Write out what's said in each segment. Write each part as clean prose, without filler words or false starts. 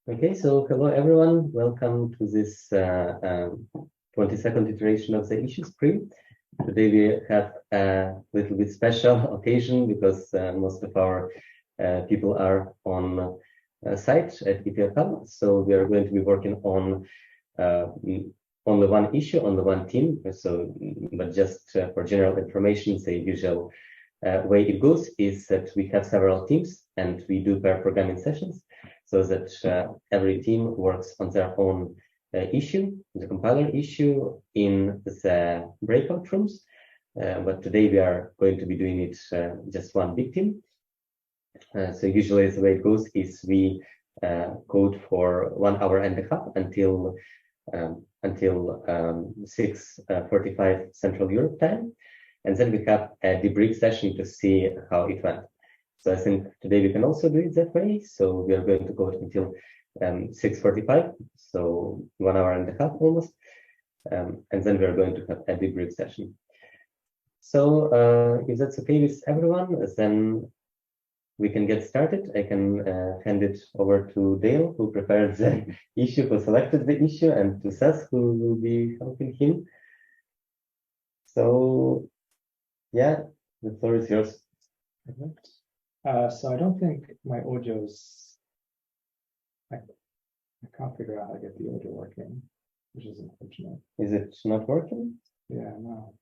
Okay, so hello everyone. Welcome to this 22nd iteration of the issue spree. Today we have a little bit special occasion because most of our people are on site at GitHub. So we are going to be working on the one issue, on the one team. So, but just for general information, the usual way it goes is that we have several teams and we do pair programming sessions, so that every team works on their own issue, the compiler issue, in the breakout rooms. But today we are going to be doing it just one big team. So usually the way it goes is we code for 1 hour and a half until 6:45 Central Europe time. And then we have a debrief session to see how it went. So I think today we can also do it that way. So we are going to go until 6:45, so 1 hour and a half almost. And then we are going to have a debrief session. So if that's okay with everyone, then we can get started. I can hand it over to Dale, who prepared the issue, who selected the issue, and to Seth, who will be helping him. So yeah, the floor is yours. So I don't think my audio's, I can't figure out how to get the audio working, which is unfortunate. Is it not working? Yeah, no.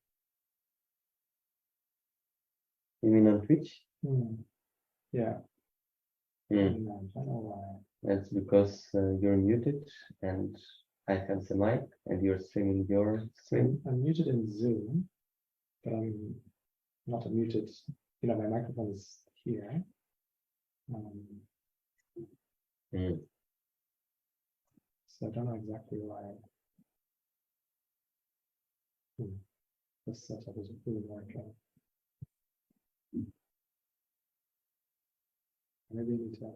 You mean on Twitch? Yeah. I don't know why. That's because you're muted and I have the mic and you're streaming your screen. I'm muted in Zoom, but I'm not muted. You know, my microphone is here. So I don't know exactly why this setup is really working. Maybe we need to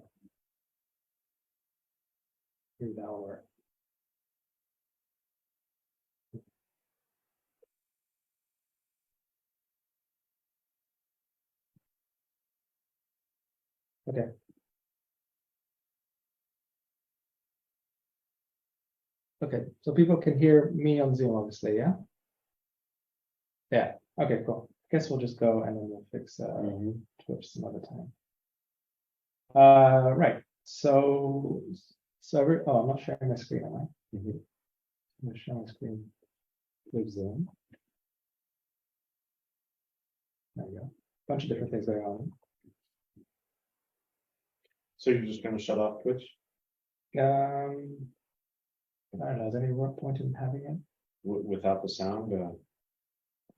maybe that'll work. Okay. Okay, so people can hear me on Zoom, obviously, yeah? Yeah, okay, cool. I guess we'll just go and then we'll fix Twitch some other time. Right, so I'm not sharing my screen, am I? I'm gonna share my screen with Zoom. There you go. Bunch of different things going on. So you're just going to shut off Twitch? I don't know, is there any point in having it? Without the sound? Yeah.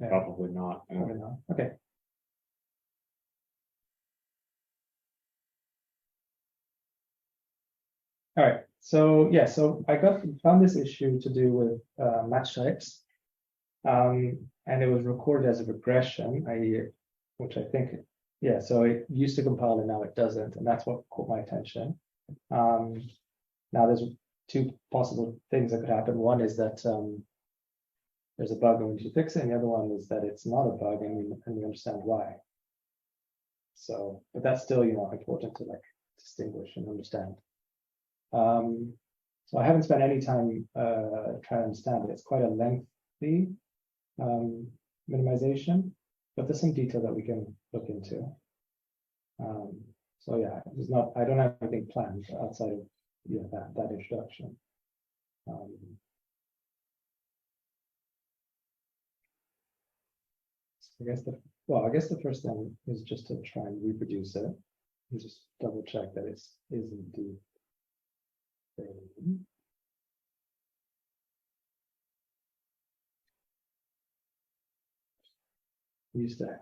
Probably not. Probably not. Okay. All right. So yeah, so I found this issue to do with match types, and it was recorded as a regression, which I think, yeah. So it used to compile and now it doesn't, and that's what caught my attention. Now there's two possible things that could happen. One is that there's a bug and we should fix it, and the other one is that it's not a bug and we understand why. So, but that's still, you know, important to like distinguish and understand. So I haven't spent any time trying to understand it. It's quite a lengthy minimization, but there's some detail that we can look into. So yeah, I don't have anything planned outside of that introduction. I guess the first thing is just to try and reproduce it and just double check that it is indeed there. We used to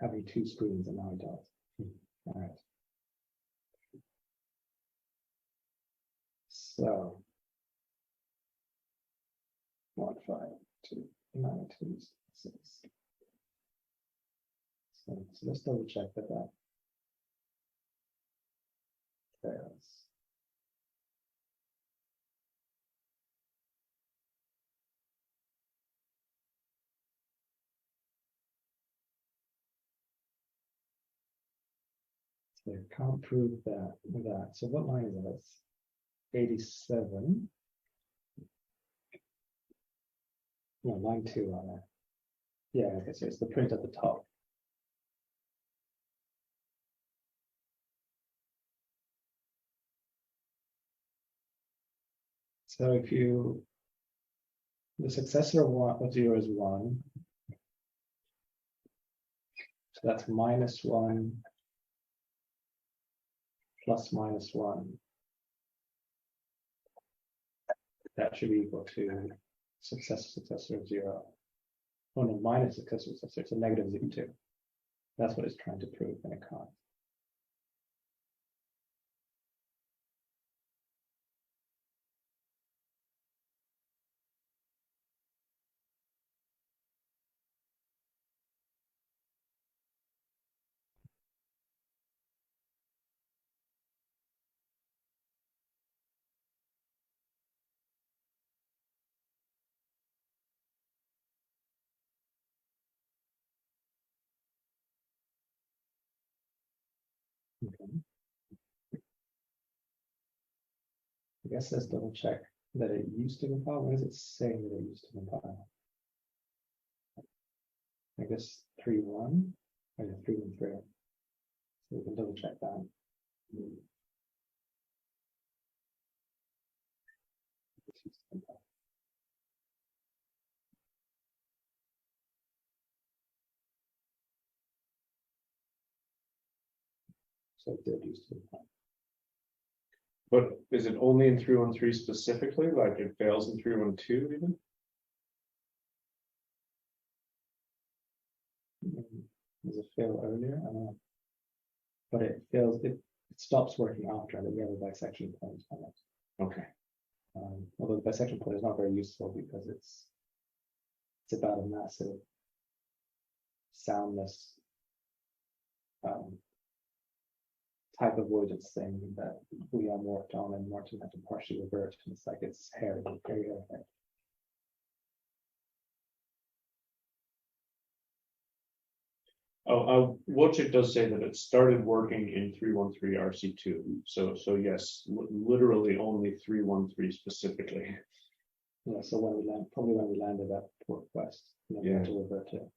having two screens and now it does. All right. So 1, 5, 2, 9, 2, 6. So let's double check that fails. So I can't prove that. So what line is this? 87. No, line 2 on there. Yeah, okay, so it's the print at the top. So if you, the successor of 0 is 1. So that's -1 plus -1. That should be equal to successor of 0. Oh no, minus successor, it's a -2. That's what it's trying to prove, and it can't. Okay. I guess let's double check that it used to compile. What is it saying that it used to compile? I guess 3.1 or 3.3. So we can double check that. So it did use to compile. But is it only in 3.1.3 specifically? Like it fails in 3.1.2 even? Does it fail earlier? I don't know. But it fails, it stops working after, and then we have a bisection point on it. Okay. Although the bisection point is not very useful because it's about a massive soundless type avoidance thing that we are worked on, and Martin had to partially revert. And it's like it's hairy, very hairy. Wojcik does say that it started working in 3.1.3 RC2. So yes, literally only 3.1.3 specifically. Yeah, so when we land, probably when we landed at port quest, then we had to revert it.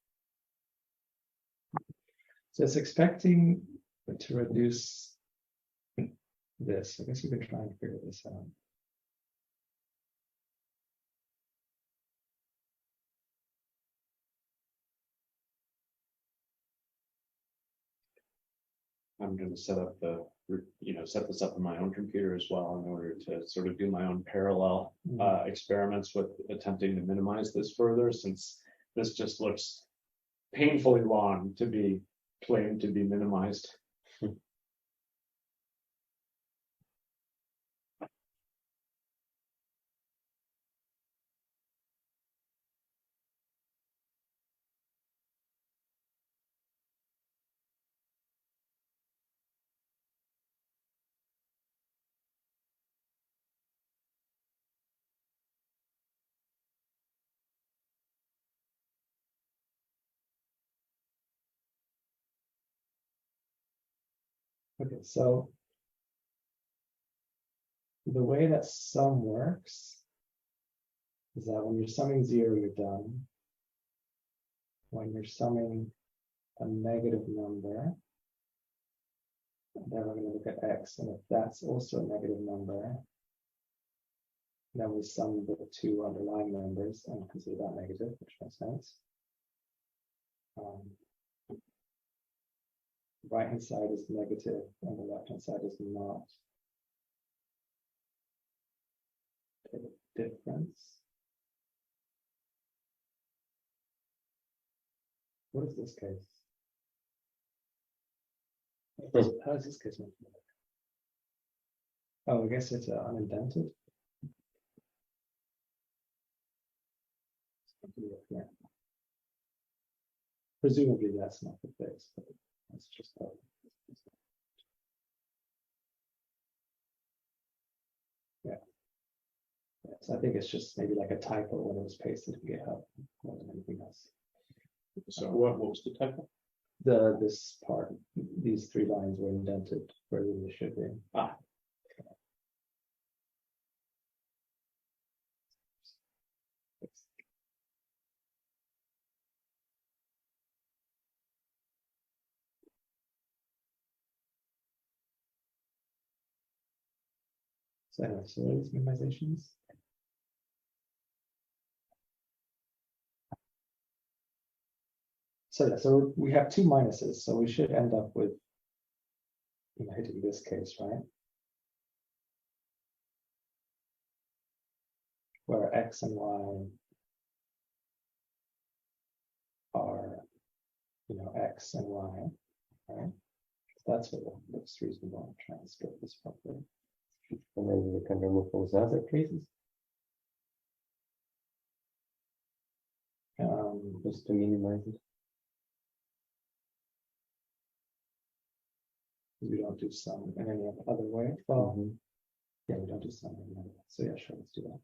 So it's expecting to reduce this. I guess we can try and figure this out. I'm going to set up set this up on my own computer as well in order to sort of do my own parallel experiments with attempting to minimize this further, since this just looks painfully long to be claimed to be minimized. Okay, so the way that sum works is that when you're summing 0, you're done. When you're summing a negative number, then we're going to look at x, and if that's also a negative number, then we sum the two underlying numbers and consider that negative, which makes sense. Right hand side is negative and the left hand side is not. Okay, the difference. What is this case? How is this case meant to work? Oh, I guess it's unindented. Yeah. Presumably that's not the case, but that's just how. Yeah. Yeah. So I think it's just maybe like a typo when it was pasted in GitHub more than anything else. So what was the typo? This part, these 3 lines were indented further than they should be. So anyway, so what are these minimizations? So yeah, so we have two minuses, so we should end up with, you know, hitting this case, right? Where x and y are, you know, x and y, right? That's what looks reasonable. I'm trying to split this properly. And then we can remove those other cases just to minimize it. We don't do sum in any other way. Well, Mhm. yeah, we don't do sum in any other way. So yeah, sure, let's do that.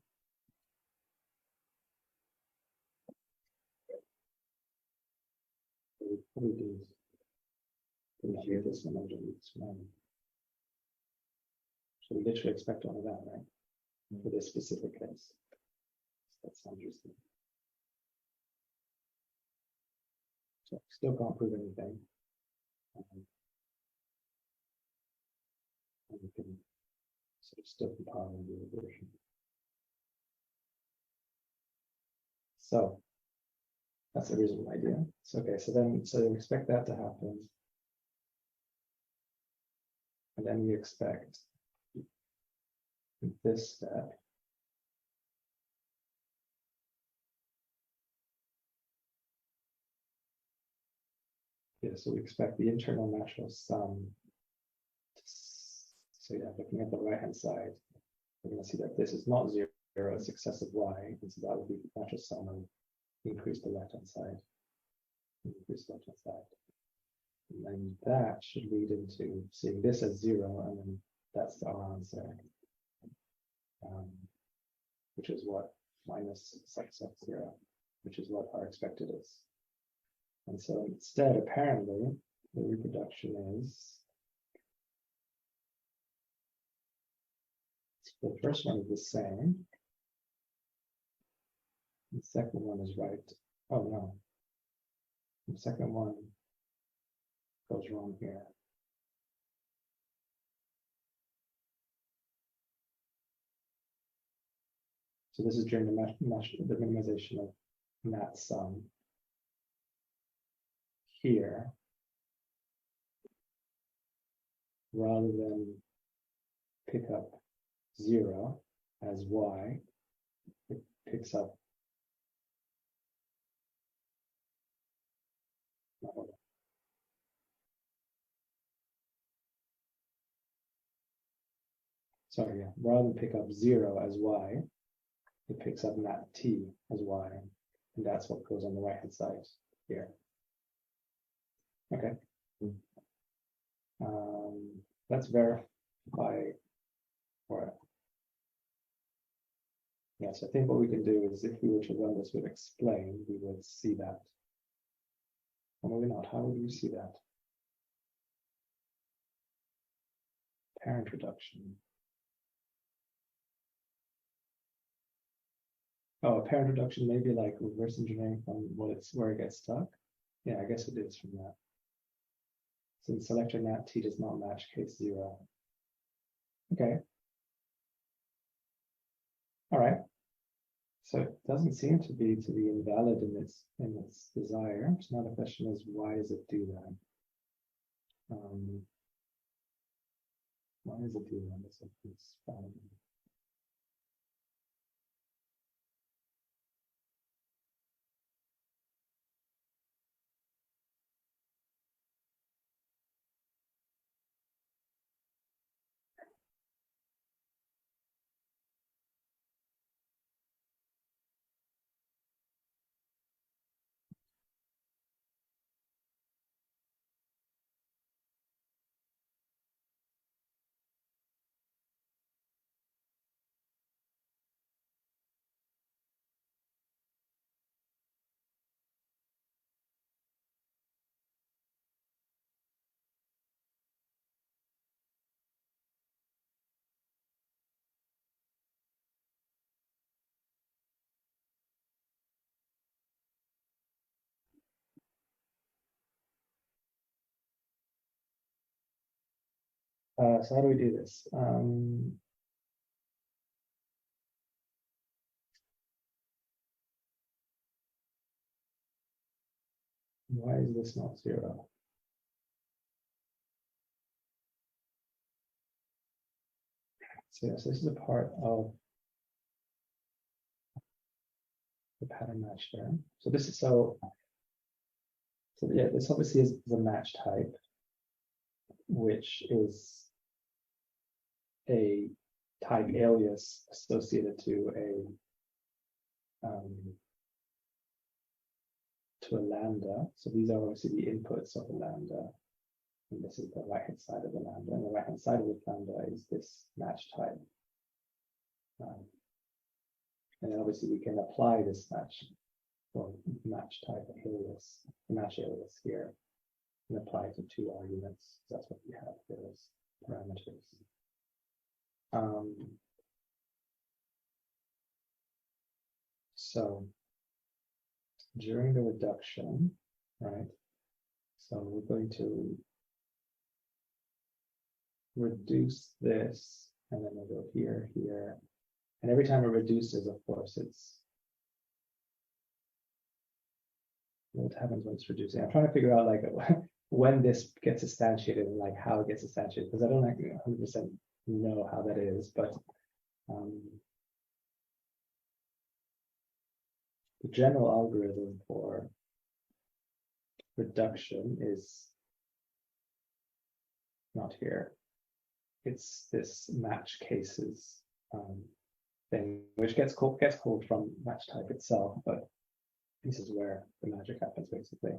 What do we do? We delete this one and delete this one. So we literally expect all of that, right? For this specific case. That sounds interesting. So still can't prove anything. And we can sort of still compile and do a version. So that's a reasonable idea. So okay, so we expect that to happen. And then we expect this step. Yeah, so we expect the internal natural sum. So yeah, looking at the right-hand side, we're going to see that this is not zero, it's excessive y, and so that will be the natural sum of increase the left-hand side, increase the left-hand side. And then that should lead into seeing this as zero, and then that's our answer, which is what minus x of 0, which is what our expected is. And so instead, apparently, the reproduction is, the first one is the same. The second one is right. Oh no. The second one goes wrong here. So this is during the minimization of that sum here, rather than pick up 0 as y, it picks up sorry, yeah, rather than pick up 0 as y, it picks up nat t as y, and that's what goes on the right hand side here. Okay. Let's verify for it. Yes, I think what we can do is if we were to run this with explain, we would see that. Or maybe not. How would we see that? Parent reduction. Oh, a parent reduction may be like reverse engineering from where it gets stuck. Yeah, I guess it is from that. Since selector nat t does not match case 0. Okay. All right. So it doesn't seem to be invalid in its desire. So now the question is, why does it do that? Why does it do that? It's so how do we do this? Why is this not 0? So yes, this is a part of the pattern match there. So this is so yeah, this obviously is a match type, which is a type alias associated to a lambda. So these are obviously the inputs of the lambda, and this is the right hand side of the lambda, and the right hand side of the lambda is this match type. And then obviously we can apply this match type alias, match alias here, and apply it to 2 arguments. That's what we have here as parameters. So during the reduction, right? So we're going to reduce this, and then we'll go here, here. And every time it reduces, of course, it's what happens when it's reducing. I'm trying to figure out like when this gets instantiated and like how it gets instantiated, because I don't like 100% know how that is, but the general algorithm for reduction is not here. It's this match cases thing, which gets called from match type itself, but this is where the magic happens basically.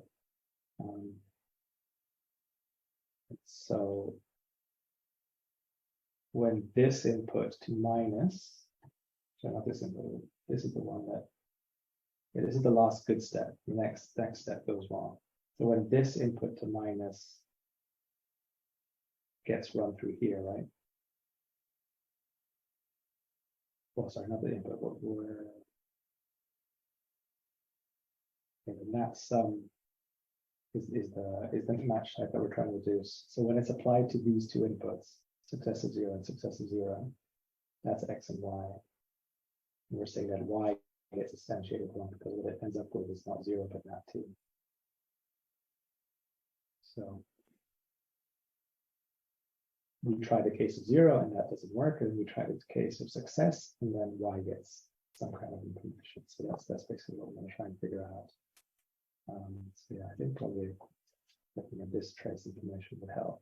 So when this input to minus, so not this input, this is the one that, yeah, this is the last good step. The next step goes wrong. So when this input to minus gets run through here, right? Oh, sorry, not the input, but we're, and that sum is the match type that we're trying to reduce. So when it's applied to these two inputs, successive 0 and successive 0, that's x and y. And we're saying that y gets instantiated 1 because what it ends up with is not 0 but not 2. So we try the case of 0 and that doesn't work, and we try the case of success, and then y gets some kind of information. So that's basically what we're going to try and figure out. So yeah, I think probably looking at this trace information would help.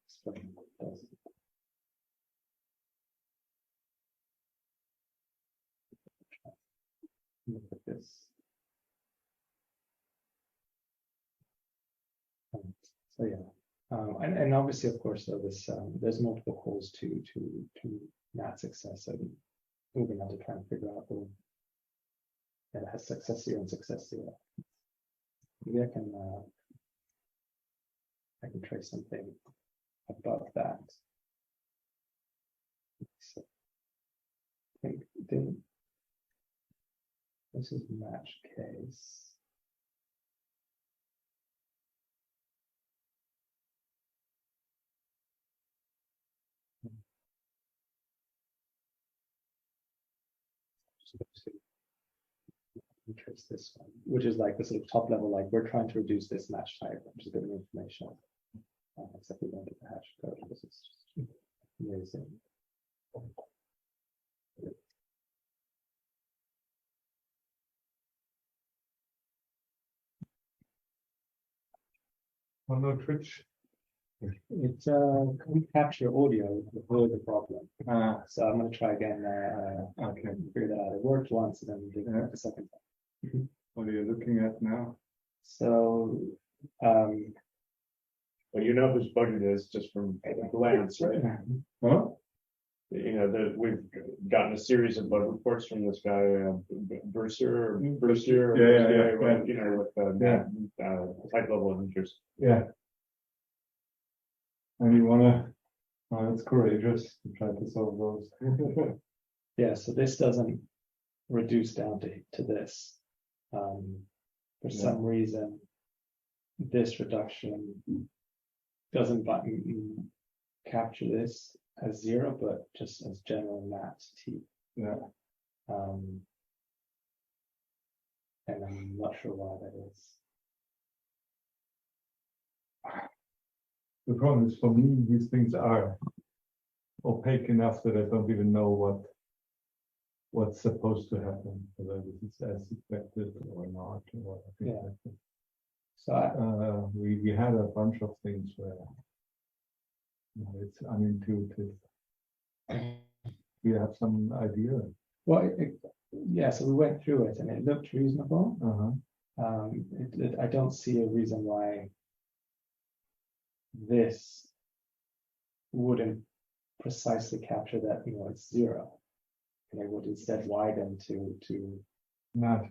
Explain what it does. Look at this. So yeah, and obviously, of course, so this there's multiple calls to NAT success, and we're going to have to try and figure out the that has success 0 and success 0. Maybe I can trace something above that. So I think this is match case. Trace this one, which is like the sort of top level, like we're trying to reduce this match type, which is a bit of information. Except we don't get the hash code. This is just amazing. On the Twitch. It can capture audio before the problem. So I'm going to try again. Okay, figure that out. It worked once, and then we did it the second time. What are you looking at now? So, well, you know whose bug it is just from a glance, right? Huh? You know, we've gotten a series of bug reports from this guy, Brewster, Yeah. you know, with type level integers. Yeah. And you wanna, it's courageous to try to solve those. yeah, so this doesn't reduce down to this. For some reason, this reduction doesn't capture this as 0, but just as general math t. Yeah. and I'm not sure why that is. The problem is for me, these things are opaque enough that I don't even know what's supposed to happen, whether this is as expected or not, or things Yeah. like that. So We had a bunch of things where it's unintuitive. Do you have some idea? well, yeah. So we went through it, and it looked reasonable. Uh-huh. I don't see a reason why this wouldn't precisely capture that, it's 0. And it would instead widen to Not.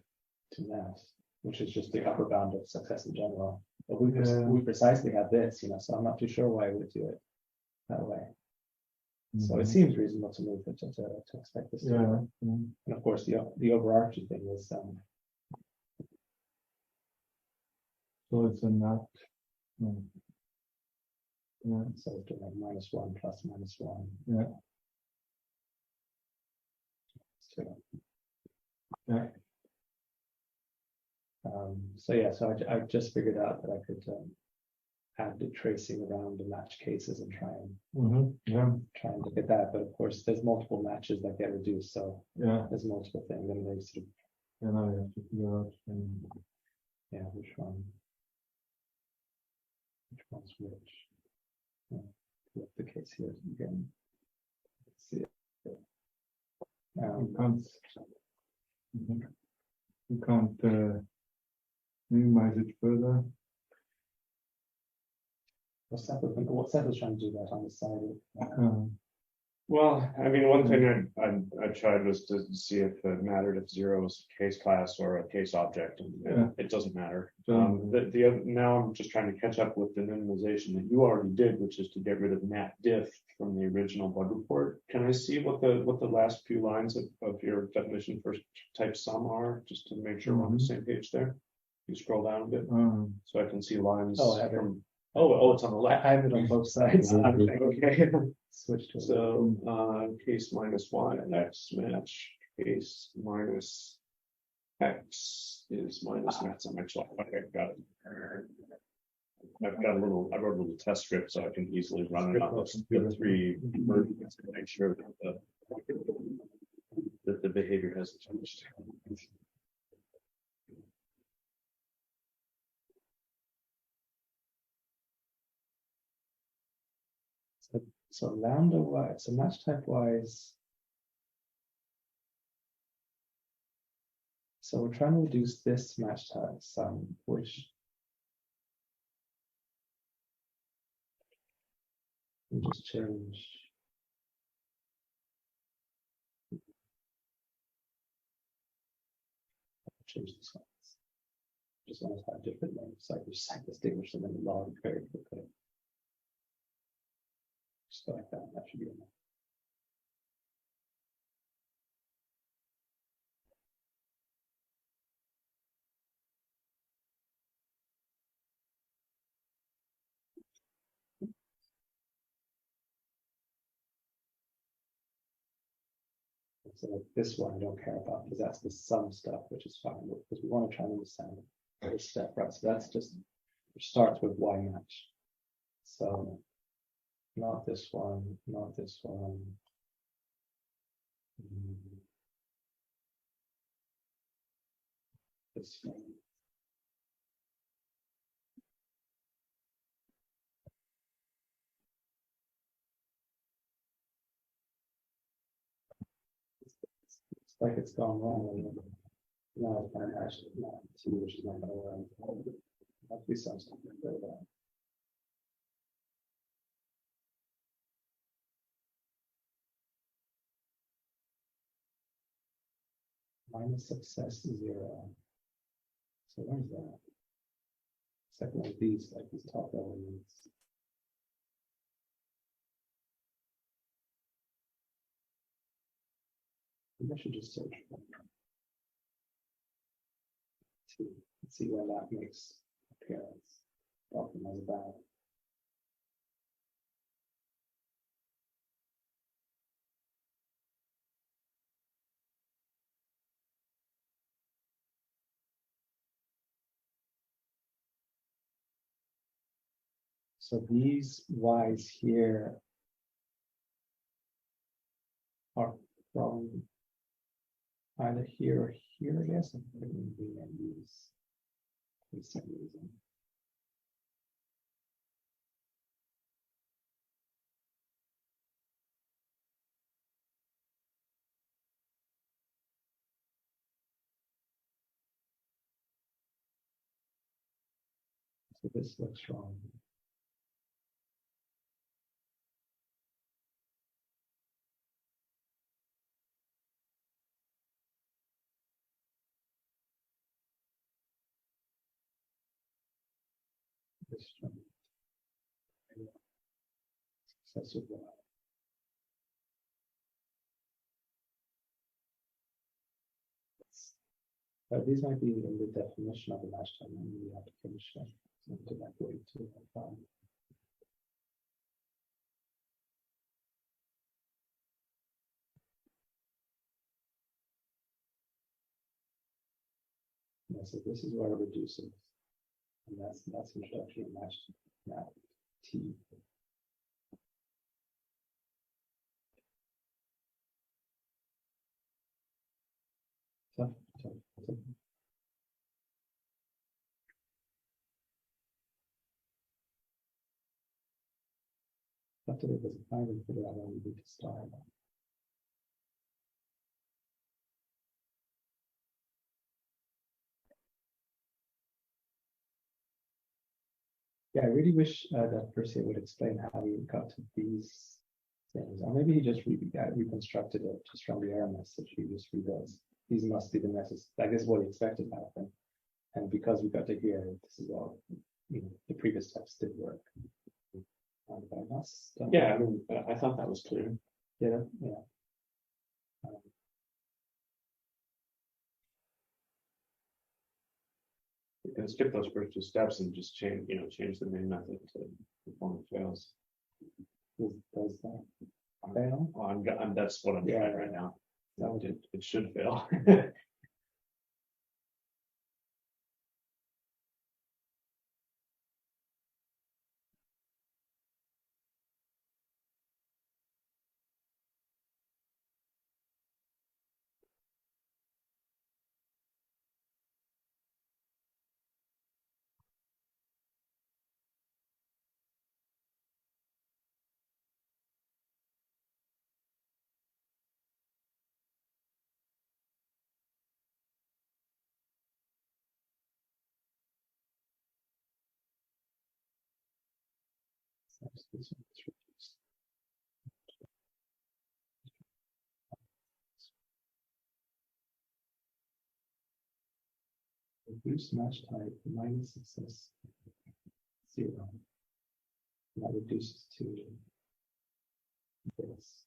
that, which is just the upper bound of success in general. But Yeah. we precisely have this, so I'm not too sure why we would do it that way. So it Mhm. seems reasonable to me to expect this to Yeah. work. And of course, the overarching thing is So it's a not. Yeah. so it's doing like -1 plus -1. Yeah. So, Yeah. so I just figured out that I could add the tracing around the match cases and try Yeah. and look at that. But of course, there's multiple matches that get reduced, so Yeah. there's multiple things, and they sort of, And I have to figure out. yeah, which one's which. Yeah, flip the case here again. Let's see it. You can't. You can't minimize it further. What Seth was trying to do that on the side. Well, I mean, one thing I tried was to see if it mattered if 0 was a case class or a case object, and Yeah. it doesn't matter. Doesn't Now I'm just trying to catch up with the minimization that you already did, which is to get rid of nat diff from the original bug report. Can I see what the last few lines of your definition for type sum are, just to make sure we're on the same page there? You scroll down a bit so I can see lines Oh, I have it. from. Oh, it's on the left. I have it on both sides. Okay. Switch to So, case -y and x match, case minus x is minus max on x. Okay, got it. I wrote a little test script so I can easily run it on the 3 versions to make sure that the behavior hasn't changed. So lambda wise, so match type wise. So we're trying to reduce this match type sum, which we just change. Change the signs. Just want to have different names, so I just distinguish them in the log very quickly. Just like that, that should be enough. So like this one I don't care about because that's the sum stuff, which is fine, because we want to try and understand this step, right? So that's just, which starts with y match. So not this one, not this one. This one. It's like it's gone wrong. No, it's not actually not two, which is not going to work. Must be something like that. Minus success 0. So where's that? It's like one of these, like these top elements. Maybe I should just search for let's see where that makes appearance. Optimize that. So these y's here are from either here or here, I guess. I'm putting V and U's for some reason. So this looks wrong. This one. Successive Y. These might be in the definition of the match time, and we have to finish that. So to that way too. Yeah, so this is what it reduces. And that's introduction of match now T. Tough. After it was a final figure out when we need to start. Yeah, I really wish that Percy would explain how he got to these things. Or maybe he just reconstructed it just from the error message. He just redoes. These must be the message. I guess what he expected to happen. And because we got to here, this is all, the previous steps did work. But I must. Yeah, I mean, I thought that was clear. Yeah. You can skip those first two steps and just change the main method to perform fails. Does that fail? Well, that's what I'm trying right now. No, It should fail. this one's reduced. Reduce match type minus success 0. That reduces to this.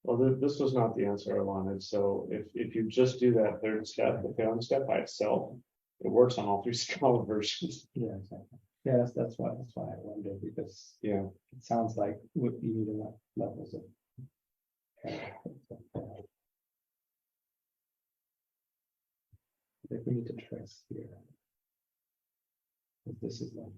Well, this was not the answer I wanted. So if you just do that third step, the failing step by itself, it works on all three Scala versions. Yeah, exactly. Yeah, that's why I wondered, because Yeah. it sounds like you need enough levels of if we need to trace here. This is like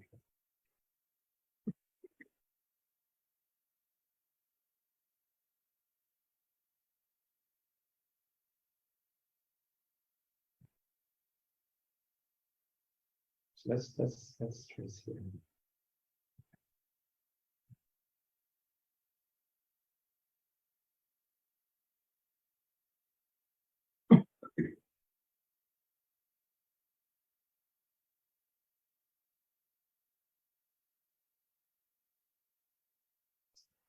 so let's trace here.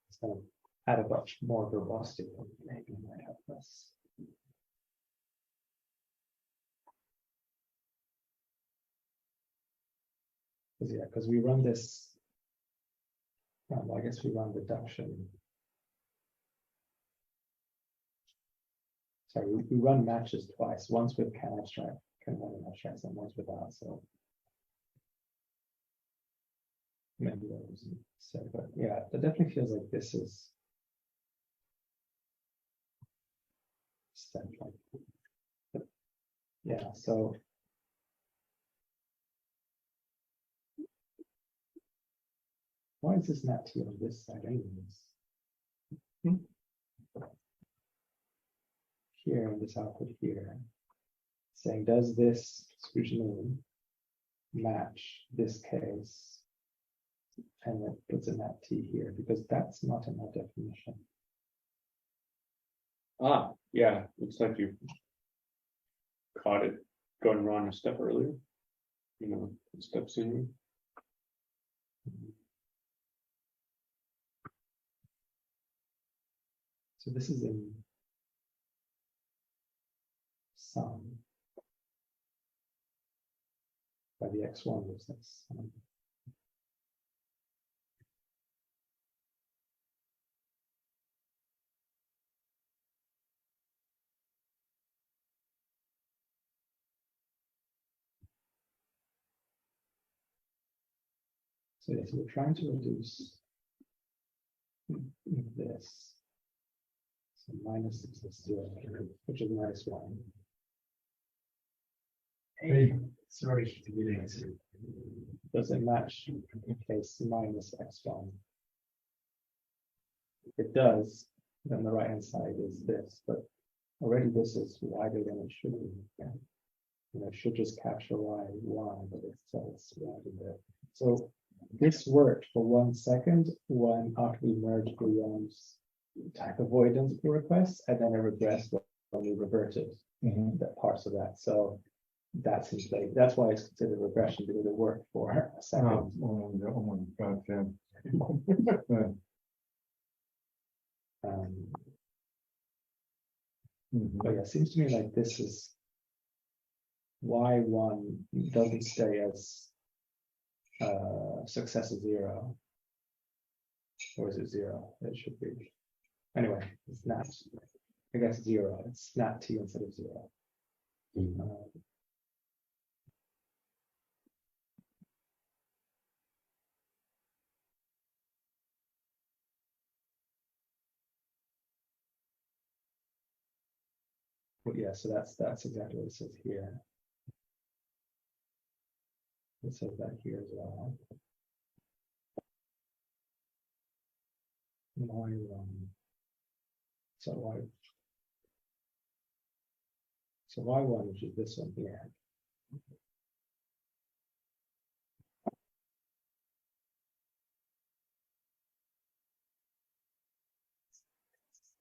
It's going to add a bunch more verbosity, maybe it might help us. Because we run this. Well, I guess we run reduction. Sorry, we run matches twice. Once with can abstract, can run abstracts, and once without. So maybe that was said, but yeah, it definitely feels like this is step like. Yeah, so Why is this not T on this side anyways? Here and this output here, saying does this exclusion match this case, and it puts a nat T here because that's not in our definition. Ah, yeah, looks like you caught it going wrong a step earlier. You know, a step sooner. So this is in sum by the x1 is this. So yes, we're trying to reduce this. So minus 6 is 0, which is minus 1. Hey, Sorry. Does it match case minus x1? If it does, then the right hand side is this, but already this is wider than it should be. Yeah. You know, it should just capture y1, but it's wider there. So this worked for 1 second when after we merged Guillaume's type avoidance request, and then it regressed when we reverted that parts of that. So that's in play. That's why it's considered regression, because it worked for a second. oh my God, yeah. But yeah, it seems to me like this is y1 doesn't stay as success is 0. Or is it 0? It should be. Anyway, it's not. I guess 0. It's not T instead of 0. But yeah, so that's exactly what it says here. It says that here as well. So y1, which is this one here.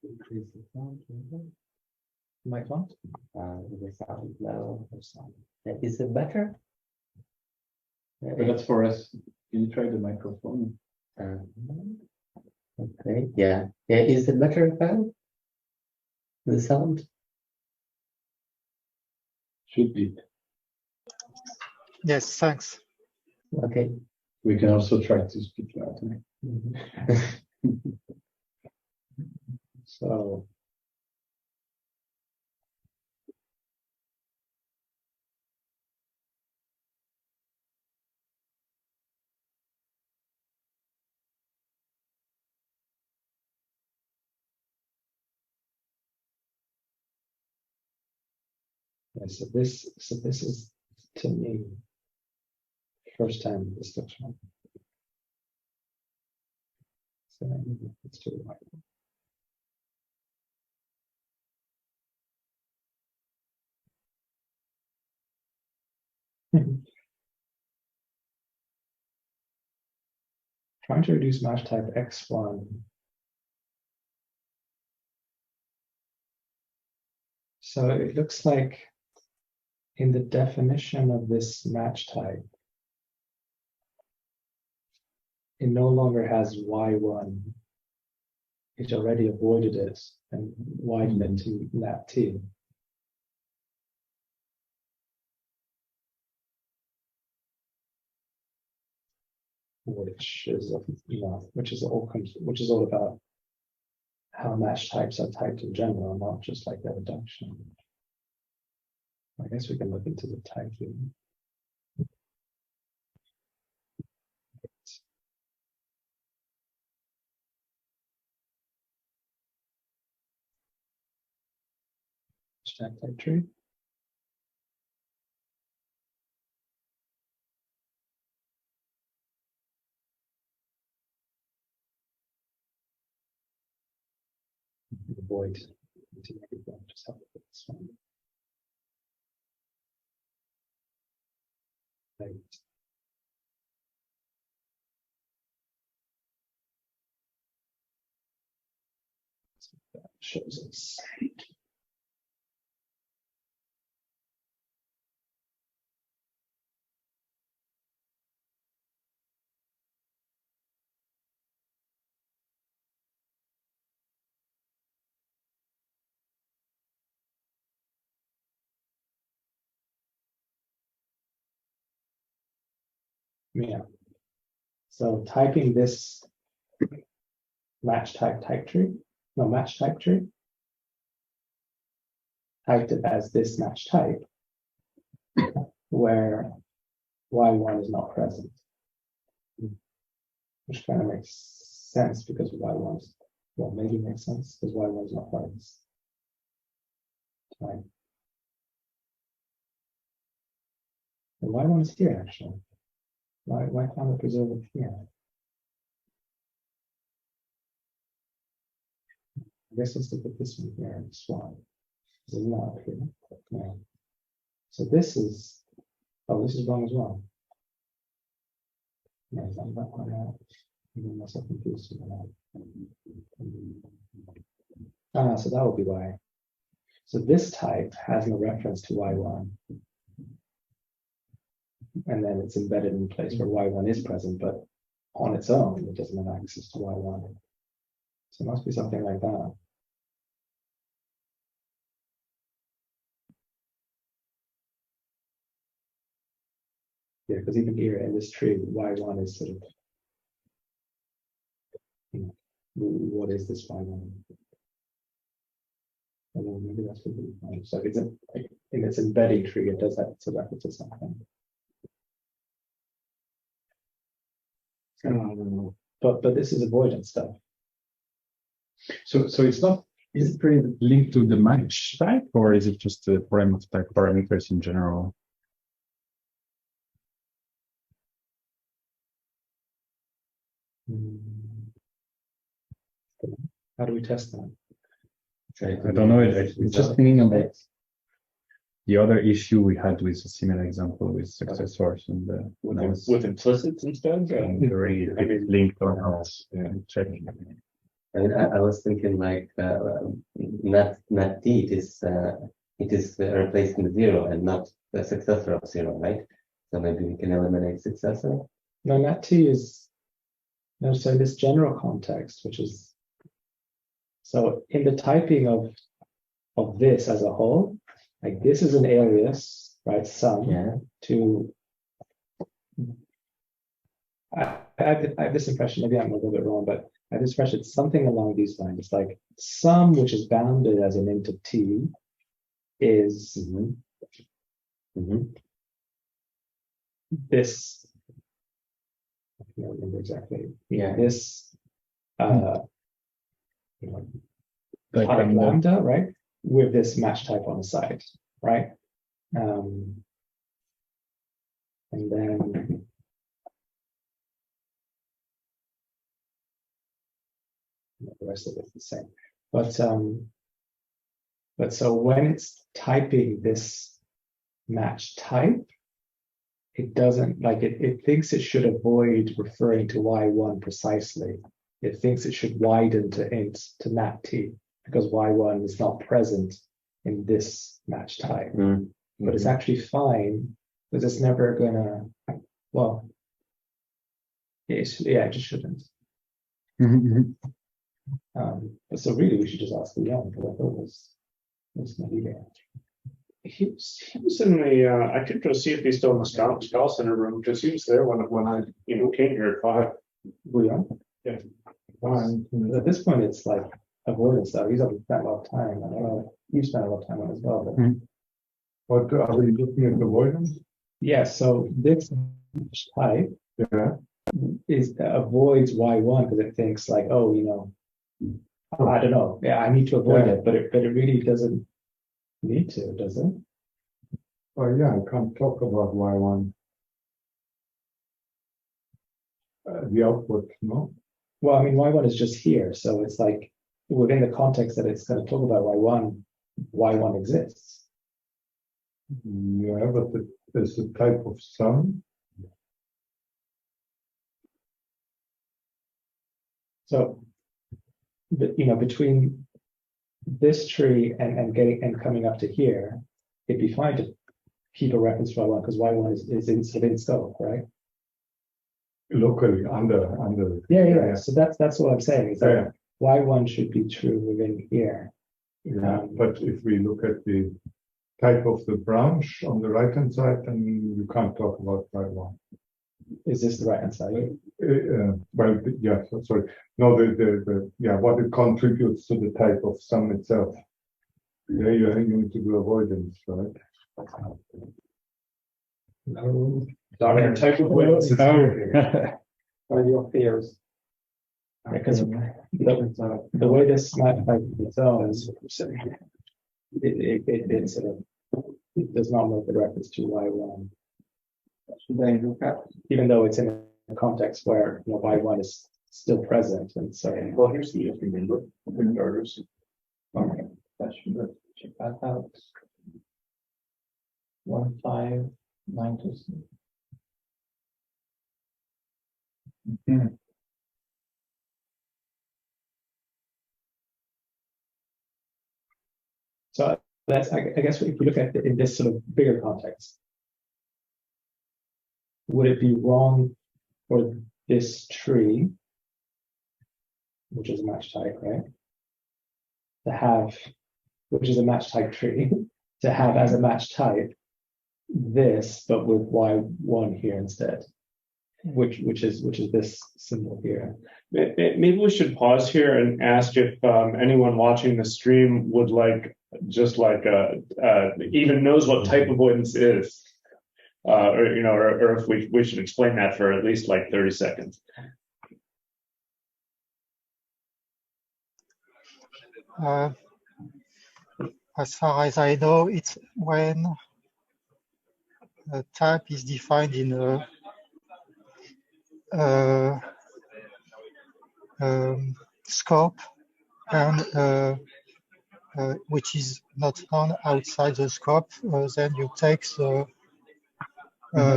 Increase the sound. My font? The sound now. Is it better? But that's for us. Can you try the microphone? Okay. Yeah. Yeah. Is it better now? The sound? Should be. Yes, thanks. Okay. We can also try to speak loud. So yeah, so this is to me first time this looks wrong. So it's too wide. Trying to reduce match type x1. So it looks like in the definition of this match type, it no longer has y1. It already avoided it and widened it to nat t. Which is which is all about how match types are typed in general, not just like the reduction. I guess we can look into the typing. Stack type tree. avoid to make it one. Just have to put this one. Right. So that shows us. Yeah. So typing this match type tree, typed it as this match type, where y1 is not present, which kind of makes sense because y1 is, well, maybe makes sense because y1 is not part of this type. And y1 is here actually. Why can't I preserve it here? I guess let's look at this one here and swap. This is not up here. Yeah. So this is, oh, this is wrong as well. Yeah, I'm not going to get myself confused with that. So that would be why. So this type has no reference to y1. And then it's embedded in a place where y1 is present, but on its own, it doesn't have access to y1. So it must be something like that. Yeah, because even here in this tree, y1 is sort of, what is this y1? And then maybe that's what we find. So if it's in its embedding tree, it does that to reference to something. I don't know. But this is avoidance stuff. So it's not, is it really linked to the match type, or is it just the parameter type parameters in general? How do we test that? I don't know. I'm just thinking about the other issue we had with a similar example with successors and with implicits instead. Very linked or not. Yeah, checking. I mean, I was thinking like not t, it is replacing zero and not the successor of zero, right? So maybe we can eliminate successor. No, nat t is, no, so in this general context, which is, so in the typing of this as a whole, like this is an alias, right? Sum to, I have this impression, maybe I'm a little bit wrong, but I have this impression it's something along these lines. It's like sum, which is bounded as an int of t, is this, I can't remember exactly. Yeah. This Like type lambda, right? With this match type on the side, right? And then the rest of it's the same. But so when it's typing this match type, it doesn't, like it thinks it should avoid referring to y1 precisely. It thinks it should widen to int to nat t because y1 is not present in this match type. But it's actually fine because it's never gonna, well, it just shouldn't. But so really we should just ask the young, because I thought it was not there. He was in the I could go see if he's still in the Scala Center room because he was there when I came here at 5. We are? Yeah. At this point it's like avoidance stuff. He's spent a lot of time. I know you spent a lot of time on it as well. But What are we looking at avoidance? yeah, so this type avoids y1 because it thinks like, oh, I don't know. Yeah, I need to avoid it, but it really doesn't need to, does it? Oh yeah, I can't talk about y1. The output, no? Well, I mean, y1 is just here, so it's like within the context that it's going to talk about y1 exists. Yeah, but there's a type of sum. So, between this tree and coming up to here, it'd be fine to keep a reference for y1 because y1 is within scope, right? Locally under. Yeah. So that's what I'm saying. Is that y1 should be true within here. Yeah, but if we look at the type of the branch on the right hand side, then you can't talk about y1. Is this the right hand side? Well, yeah. Sorry. No, what it contributes to the type of sum itself. Yeah, you need to do avoidance, right? No. Sorry, type of avoidance. What are your fears? Because the way this map type itself is, it does not make the reference to y1. Should I look at? Even though it's in a context where y1 is still present, and so. Well, here's the if remember orders. Okay, that should check that out. 1592. So that's, I guess, if we look at it in this sort of bigger context, would it be wrong for this tree, which is a match type, right, to have, which is a match type tree, to have as a match type this, but with y1 here instead, which is this symbol here. Maybe we should pause here and ask if anyone watching the stream would even knows what type avoidance is, or if we should explain that for at least 30 seconds. As far as I know, it's when a type is defined in a scope and which is not found outside the scope, then you take the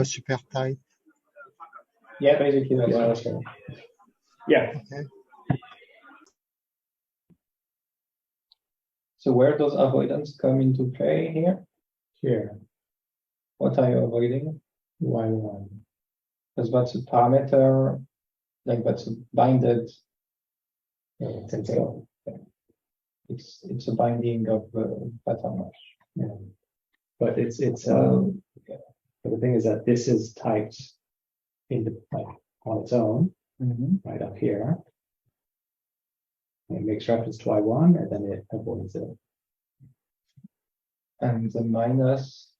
super type. Yeah, basically that's right. Yeah. Okay. So where does avoidance come into play here? Here, What are you avoiding? y1. Because that's a parameter, that's a binded. So, It's a binding of pattern hash. yeah. But but the thing is that this is typed on its own, right up here. It makes reference to y1 and then it avoids it. And the minus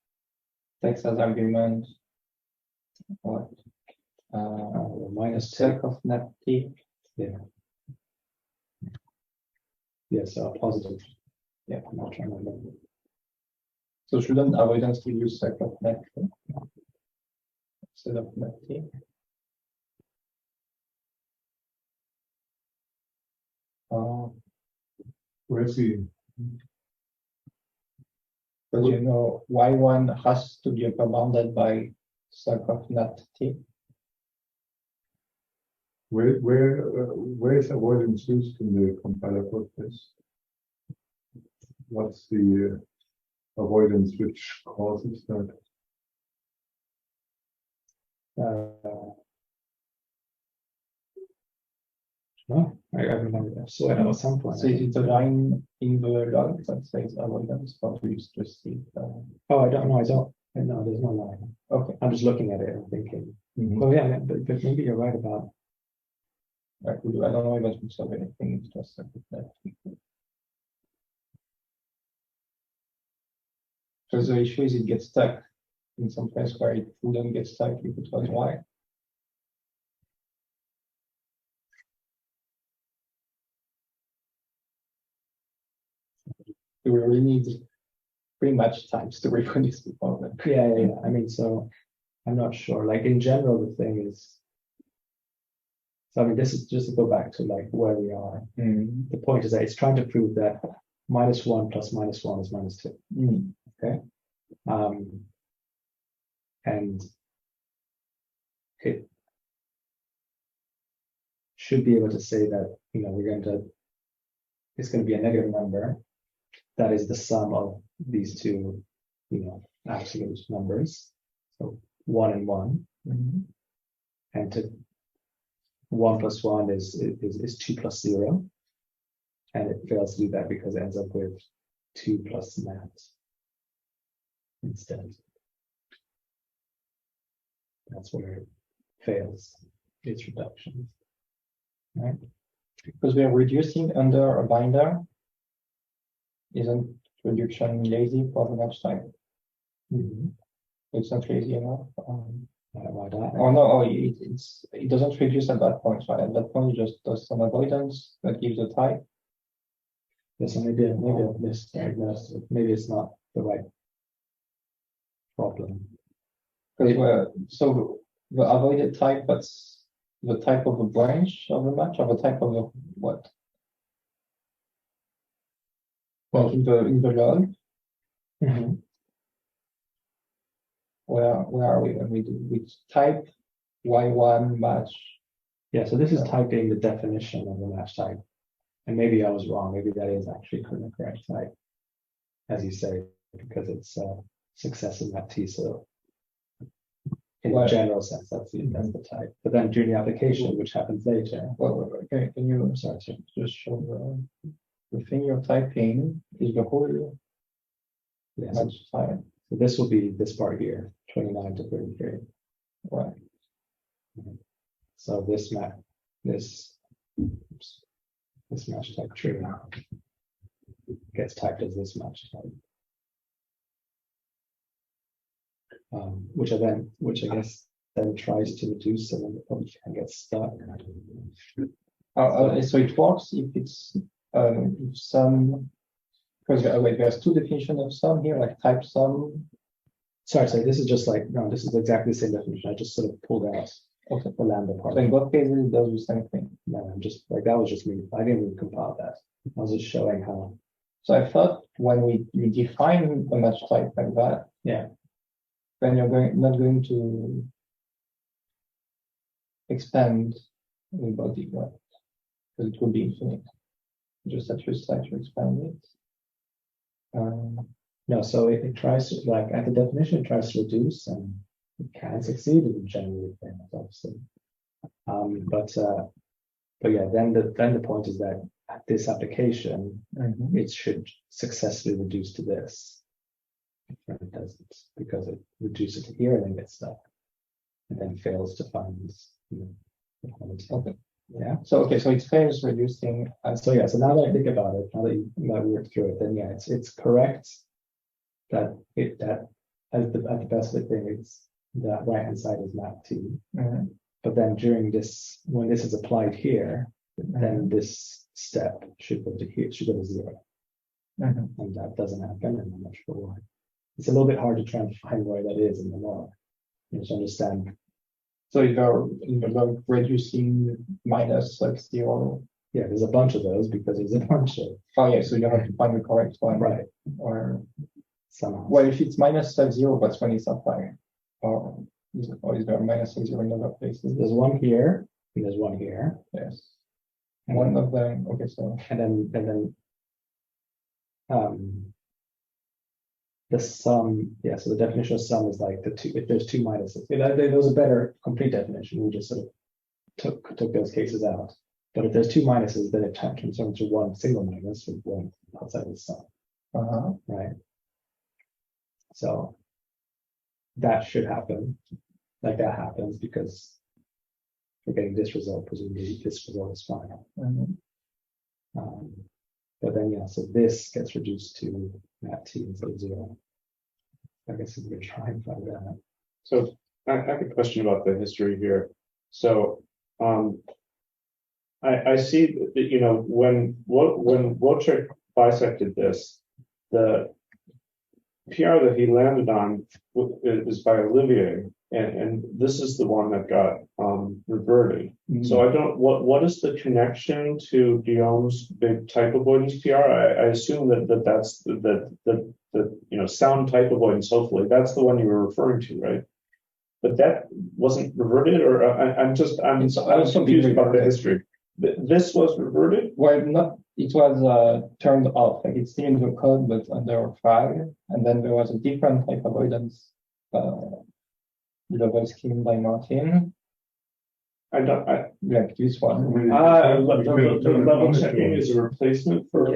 takes as argument what? Minus Sec of net t. Yeah. Yes, positive. Yeah, I'm not trying to remember. So shouldn't avoidance to use sec of net t instead of net t? Where's the Because y1 has to be bounded by sec of net t. where is avoidance used in the compiler process? What's the avoidance which causes that? No, I remember that. So at some point. So it's a line in the log that says avoidance, but we used to see. Oh, I don't know. No, there's no line. Okay. I'm just looking at it and thinking. Mhm. Oh yeah, but maybe you're right about. I don't know if it would solve anything. It's just like that. Because the issue is it gets stuck in some place where it wouldn't get stuck if it was y. We really need pretty much times to reproduce the problem. Yeah. I mean, so I'm not sure. Like in general, the thing is, So I mean, this is just to go back to like where we are. The point is that it's trying to prove that -1 plus -1 is -2. Okay. And it should be able to say that, you know, it's going to be a negative number that is the sum of these two, you know, absolute numbers. So 1 and 1. And 1 plus 1 is 2 plus 0. And it fails to do that because it ends up with 2 plus mat instead. That's where it fails its reductions. Right? Because we are reducing under a binder. Isn't reduction lazy for the match type? It's not lazy enough. Why not? Oh no, it doesn't reduce at that point, right? At that point, it just does some avoidance that gives a type. Yes, so maybe I've misdiagnosed it. Maybe it's not the right problem. Because so the avoided type, that's the type of a branch of a match, of a type of a what? Well, in the log, where are we when we do which type y1 match? Yeah, so this is typing the definition of the match type. And maybe I was wrong. Maybe that is actually the correct type, as you say, because it's success in that T. So in a general sense, that's the type. But then during the application, which happens later. Well, okay, can you just show the thing you're typing is the whole match type. So this will be this part here, 29 to 33. Right. So this match type tree gets typed as this match type. Which I guess then tries to reduce and then it probably can get stuck. So it works if it's if some, because there's two definitions of sum here, like type sum. Sorry, this is just like, no, this is exactly the same definition. I just sort of pulled out the lambda part. So in both cases it does the same thing. No, I'm just like, that was just me. I didn't even compile that. I was just showing how. So I thought when you define a match type like that, then you're not going to expand the body, right? Because it will be infinite. Just that you start to expand it. No, so it tries to, like, at the definition, it tries to reduce, and it can succeed. It generally fails, obviously. But yeah, then the point is that at this application, it should successfully reduce to this. But it doesn't, because it reduces to here and then gets stuck, and then fails to find, the quality. Okay. Yeah. So it fails reducing. So now that I think about it, now that we worked through it, then yeah, it's correct that at the best of thing, it's the right hand side is map T. But then during this, when this is applied here, then this step should go to here, should go to 0. And that doesn't happen, and I'm not sure why. It's a little bit hard to try and find where that is in the log. You just understand. So if you're in the log reducing minus like 0. Yeah, there's a bunch of those because there's a bunch of. Oh yeah, so you have to find the correct one. Right. Or somehow. Well, if it's minus 0, that's when it's applying. Or is there minus 0 in other places? There's one here, and there's one here. Yes. One of them. Okay, so and then the sum. Yeah, so the definition of sum is like the two. If there's two minuses, there was a better complete definition. We just sort of took those cases out. But if there's two minuses, then it turns into one single minus with one outside of the sum. Right. So that should happen. Like that happens because we're getting this result, presumably this result is fine. But then yeah, so this gets reduced to map T instead of 0. I guess we're going to try and find that. So I have a question about the history here. So I see that, when Wotrich bisected this, the PR that he landed on is by Olivier, and this is the one that got reverted. So I don't. What is the connection to Guillaume's big type avoidance PR? I assume that's the sound type avoidance. Hopefully, that's the one you were referring to, right? But that wasn't reverted, or I'm confused about the history. This was reverted? Well, not. It was turned off. Like it's still in the code, but under file. And then there was a different type avoidance level scheme by Martin. Like this one. The level checking is a replacement for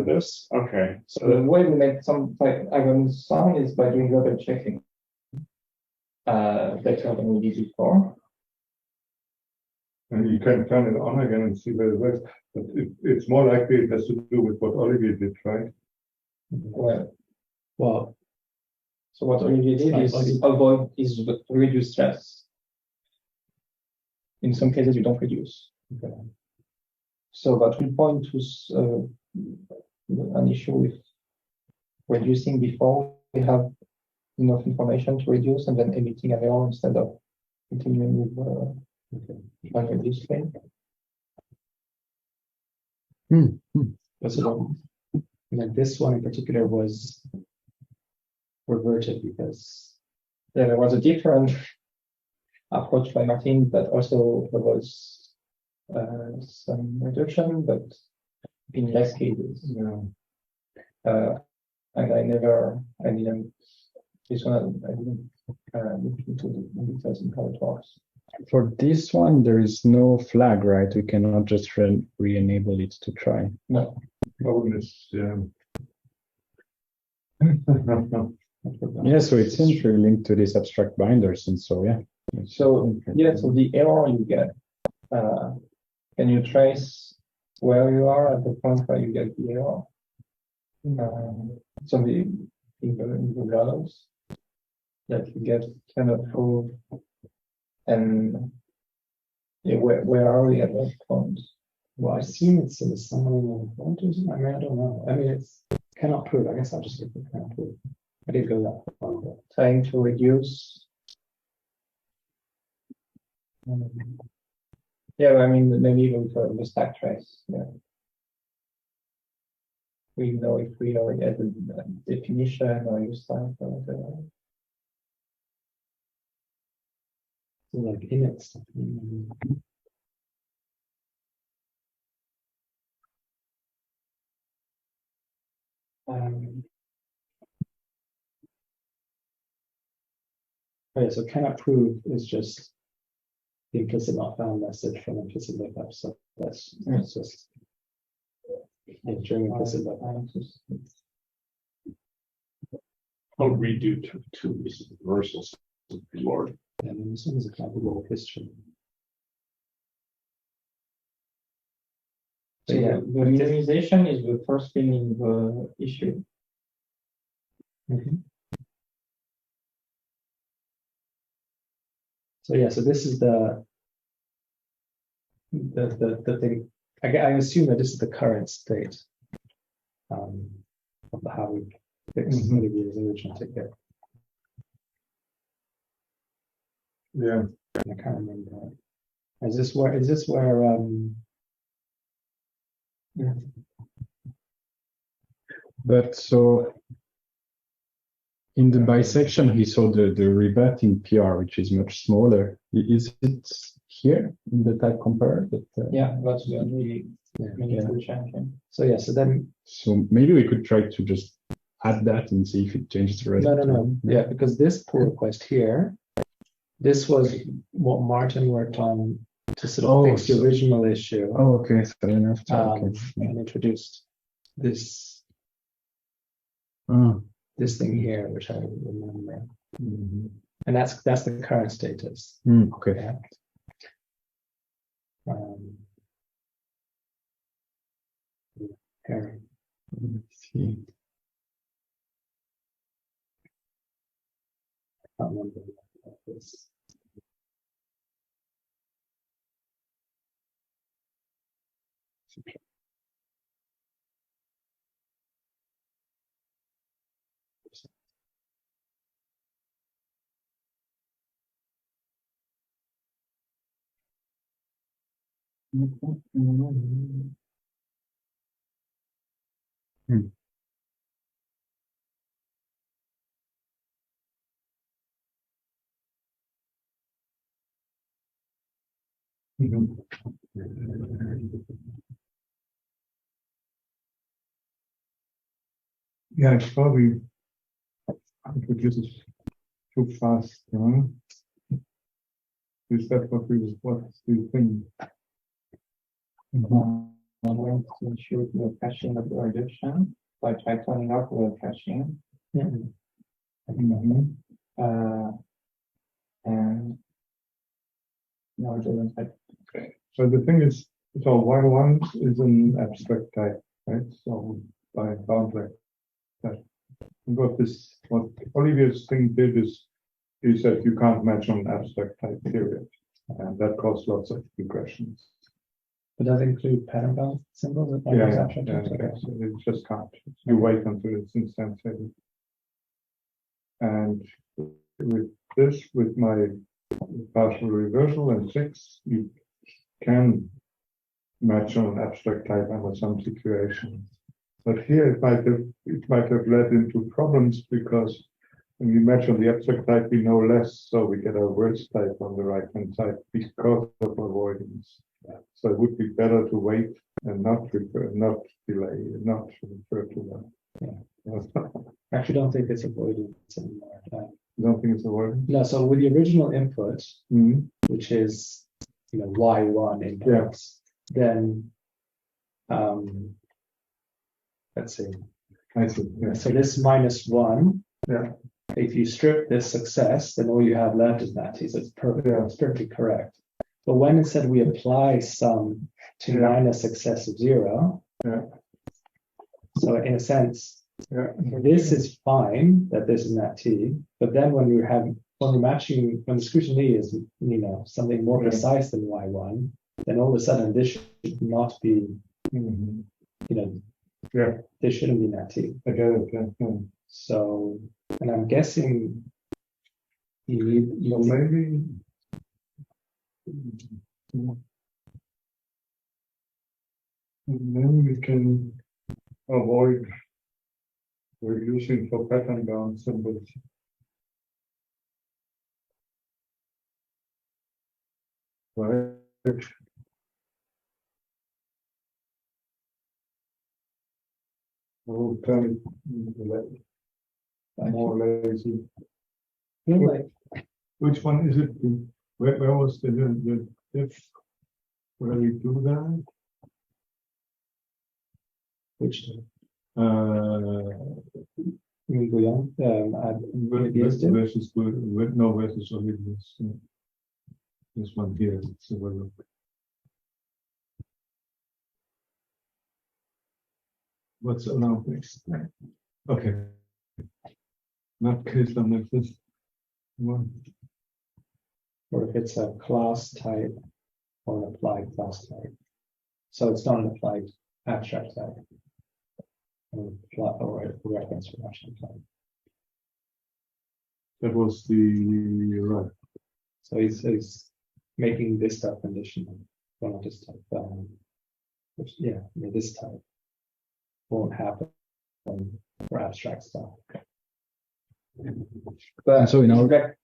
this. Okay. So the way we make some type of sound is by doing level checking. Better than we did before. And you can turn it on again and see whether it works. But it's more likely it has to do with what Olivier did, right? Well. So what Olivier did is reduce stress. In some cases, you don't reduce. Okay. So that will point to an issue with reducing before we have enough information to reduce, and then emitting an error instead of continuing with unreduced thing. So this one in particular was reverted because there was a different approach by Martin, but also there was some reduction, but in less cases. And I didn't. This one I didn't look into the details and how it works. For this one, there is no flag, right? We cannot just re-enable it to try. No. Bonus, yeah. Yeah, so it seems really linked to these abstract binders, and so yeah. So so the error you get, can you trace where you are at the point where you get the error? So in the values that you get cannot prove, and where are we at that point? Well, I assume it's in the summary of pointers. I mean, I don't know. I mean, it's cannot prove. I guess I'll just look at cannot prove. I did go that far, but trying to reduce. Yeah, I mean, maybe even for the stack trace. Yeah. We know if we already had the definition or use type or whatever. so like init stuff. Okay, so cannot prove is just the implicit not found message from implicit lookup. So that's just during implicit lookup. I'll redo two reversals. Lord. And then this one is a calculable history. So yeah, the minimization is the first thing in the issue. So yeah, so this is the thing. I assume that this is the current state of how we fix Olivier's original ticket. Yeah. I can't remember. Is this where yeah. But so in the bisection, he saw the rebutting PR, which is much smaller. Is it here in the type compare? But, yeah, that's the only meaningful change. So yeah, so maybe we could try to just add that and see if it changes the rest. No. Yeah, because this pull request here, this was what Martin worked on to sort of fix the original issue. Oh, okay, fair enough. And introduced this this thing here, which I remember, and that's the current status. Okay. Yeah. Here. Let's see. I can't remember what this. Yeah, it's probably introduces too fast, you know? Is that what do you think? I'm going to ensure the caching of the reduction by try turning off the caching. Mm-hmm. And no, it doesn't. Okay. So the thing is, so Y1 is an abstract type, right? So by boundary type. What Olivier's thing did is he said you can't match on an abstract type period. And that caused lots of regressions. But does it include pattern bound symbols? Yeah, so it just can't. You wait until it's instantiated. And with this, with my partial reversal and 6, you can match on an abstract type under some situations. But here it might have led into problems because when we match on the abstract type, we know less, so we get a worse type on the right-hand side because of avoidance. So it would be better to wait and not delay, not refer to that. Yeah. I actually don't think it's avoidance anymore. You don't think it's avoidance? No, so with the original input, which is Y1 inputs, then let's see. I see. Yeah. So this -1. Yeah. If you strip this success, then all you have left is that. So it's perfect. Yeah. It's perfectly correct. But when instead we apply some to minus success of 0, so in a sense, this is fine that this is not T. But then when we're matching, when the scrutiny is something more precise than Y1, then all of a sudden this should not be this shouldn't be NAT T. I get it. Yeah. So, and I'm guessing you maybe. And then we can avoid reducing for pattern bound symbols. Right. We'll turn it more lazy. Which one is it? Where was the diff? Where we do that? which versus Olivia's. This one here. Let's have a look. What's now next? Okay. Not case like this. One. or if it's a class type or an applied class type. So it's not an applied abstract type. Or a reference for abstract type. That was the right. So he's making this type conditional. Well, not this type. This type won't happen for abstract stuff. But so in our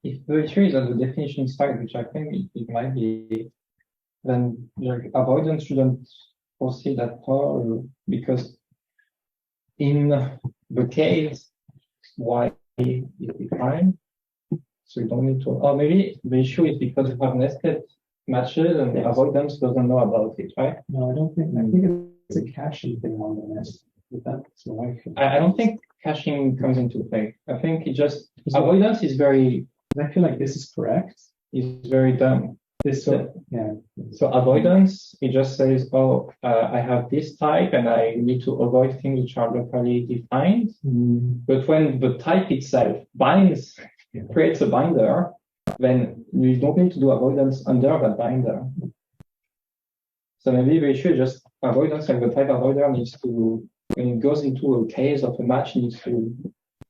if the issue is on the definition side, which I think it might be, then avoidance shouldn't proceed at all, because in the case Y is defined, so you don't need to. Or maybe the issue is because you have nested matches and the avoidance doesn't know about it, right? No, I don't think. I think it's a caching thing on the nest. I don't think caching comes into play. I think it just avoidance is very. I feel like this is correct. Is very dumb. So avoidance, it just says, I have this type and I need to avoid things which are locally defined. But when the type itself binds, creates a binder, then you don't need to do avoidance under that binder. So maybe the issue is just avoidance, and the type avoider needs to, when it goes into a case of a match, needs to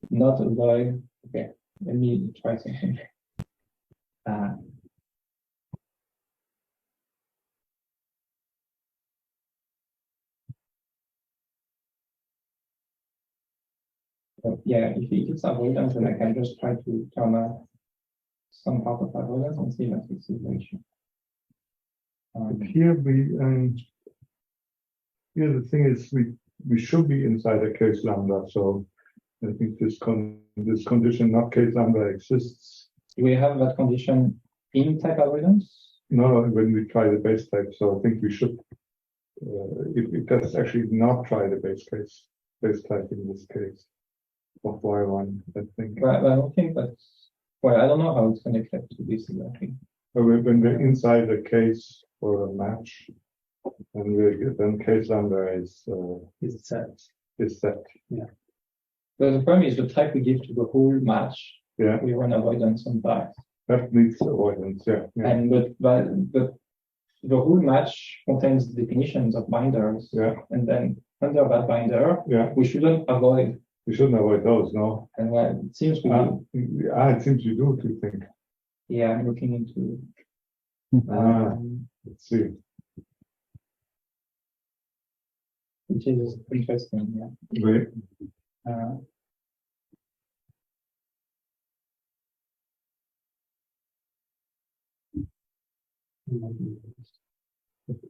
not avoid. Okay, let me try something. Yeah, if it's avoidance, then I can just try to turn off some part of avoidance and see that it's the issue. Here here the thing is we should be inside a case lambda, so I think this condition not case lambda exists. Do we have that condition in type avoidance? No, when we try the base type, so I think we should. It does actually not try the base type in this case of y1. I think. Well, I don't think that's. Well, I don't know how it's connected to this exactly. But when we're inside a case or a match, and then case lambda is set. Is set. Yeah. But the problem is the type we give to the whole match. Yeah. We run avoidance on that. That needs avoidance. Yeah. Yeah. And but the whole match contains definitions of binders. Yeah. And then under that binder, yeah, we shouldn't avoid. We shouldn't avoid those, no. And well, it seems we do. It seems you do, you think. Yeah, I'm looking into. Let's see. Which is interesting, yeah. Wait.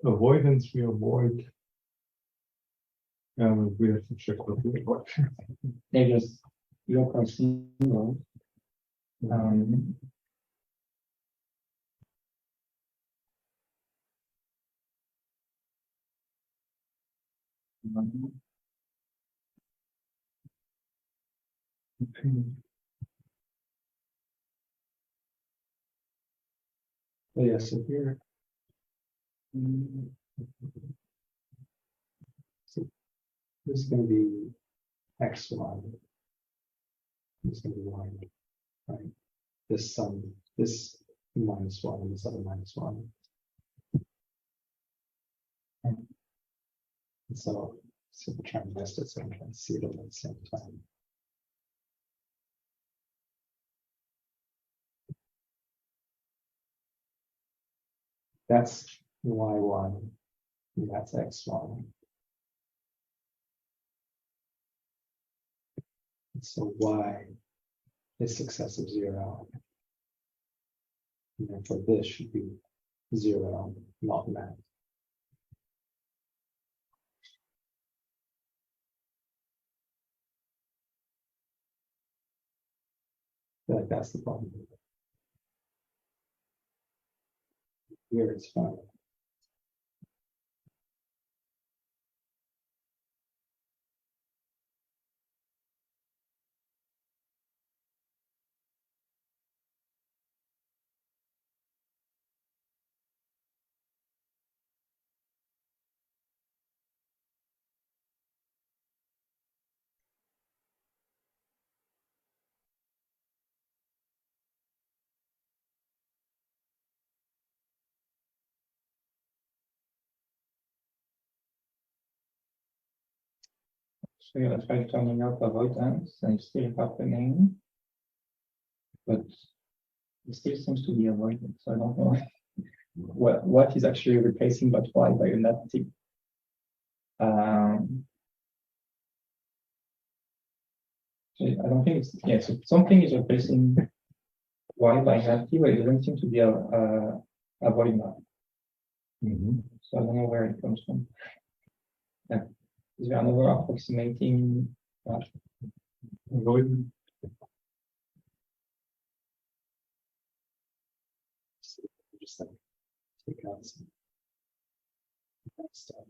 Avoidance we avoid. We have to check what we avoid. They just local zero. Oh, yeah, so here. So this is going to be x1. This is going to be y, right? This sum, this -1, and this other -1. And so we're trying to list it so I'm trying to see it all at the same time. That's y1, and that's x1. So y is successive 0. And therefore this should be 0, not that. I feel like that's the problem. Here it's fine. So yeah, I tried turning off avoidance and it's still happening. But it still seems to be avoided. So I don't know what is actually replacing that y by a negative. So I don't think it's so something is replacing y by negative, but it doesn't seem to be avoiding that. So I don't know where it comes from. Yeah. Is there another approximating that? Avoidance. Just like take out some stuff.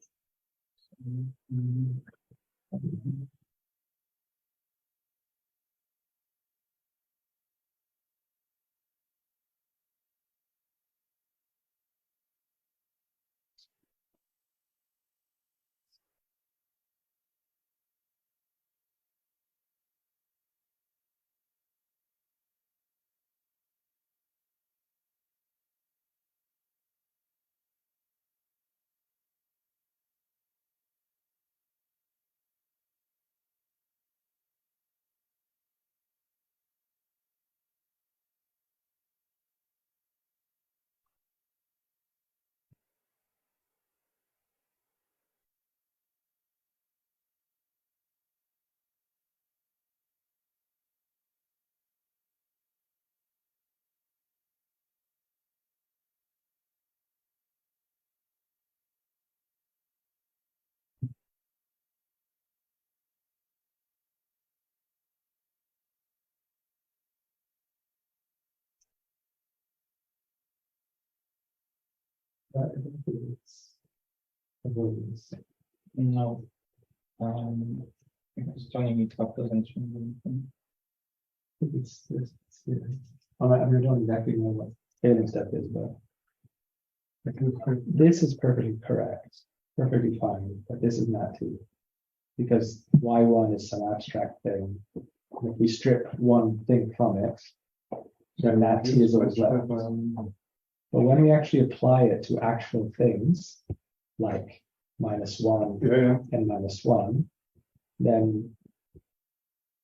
No. Because turning it up doesn't change anything. It's I don't exactly know what scaling step is, but this is perfectly correct, perfectly fine, but this is not too. Because y1 is some abstract thing. If we strip one thing from it, then that t is always left. But when we actually apply it to actual things, like -1 and -1, then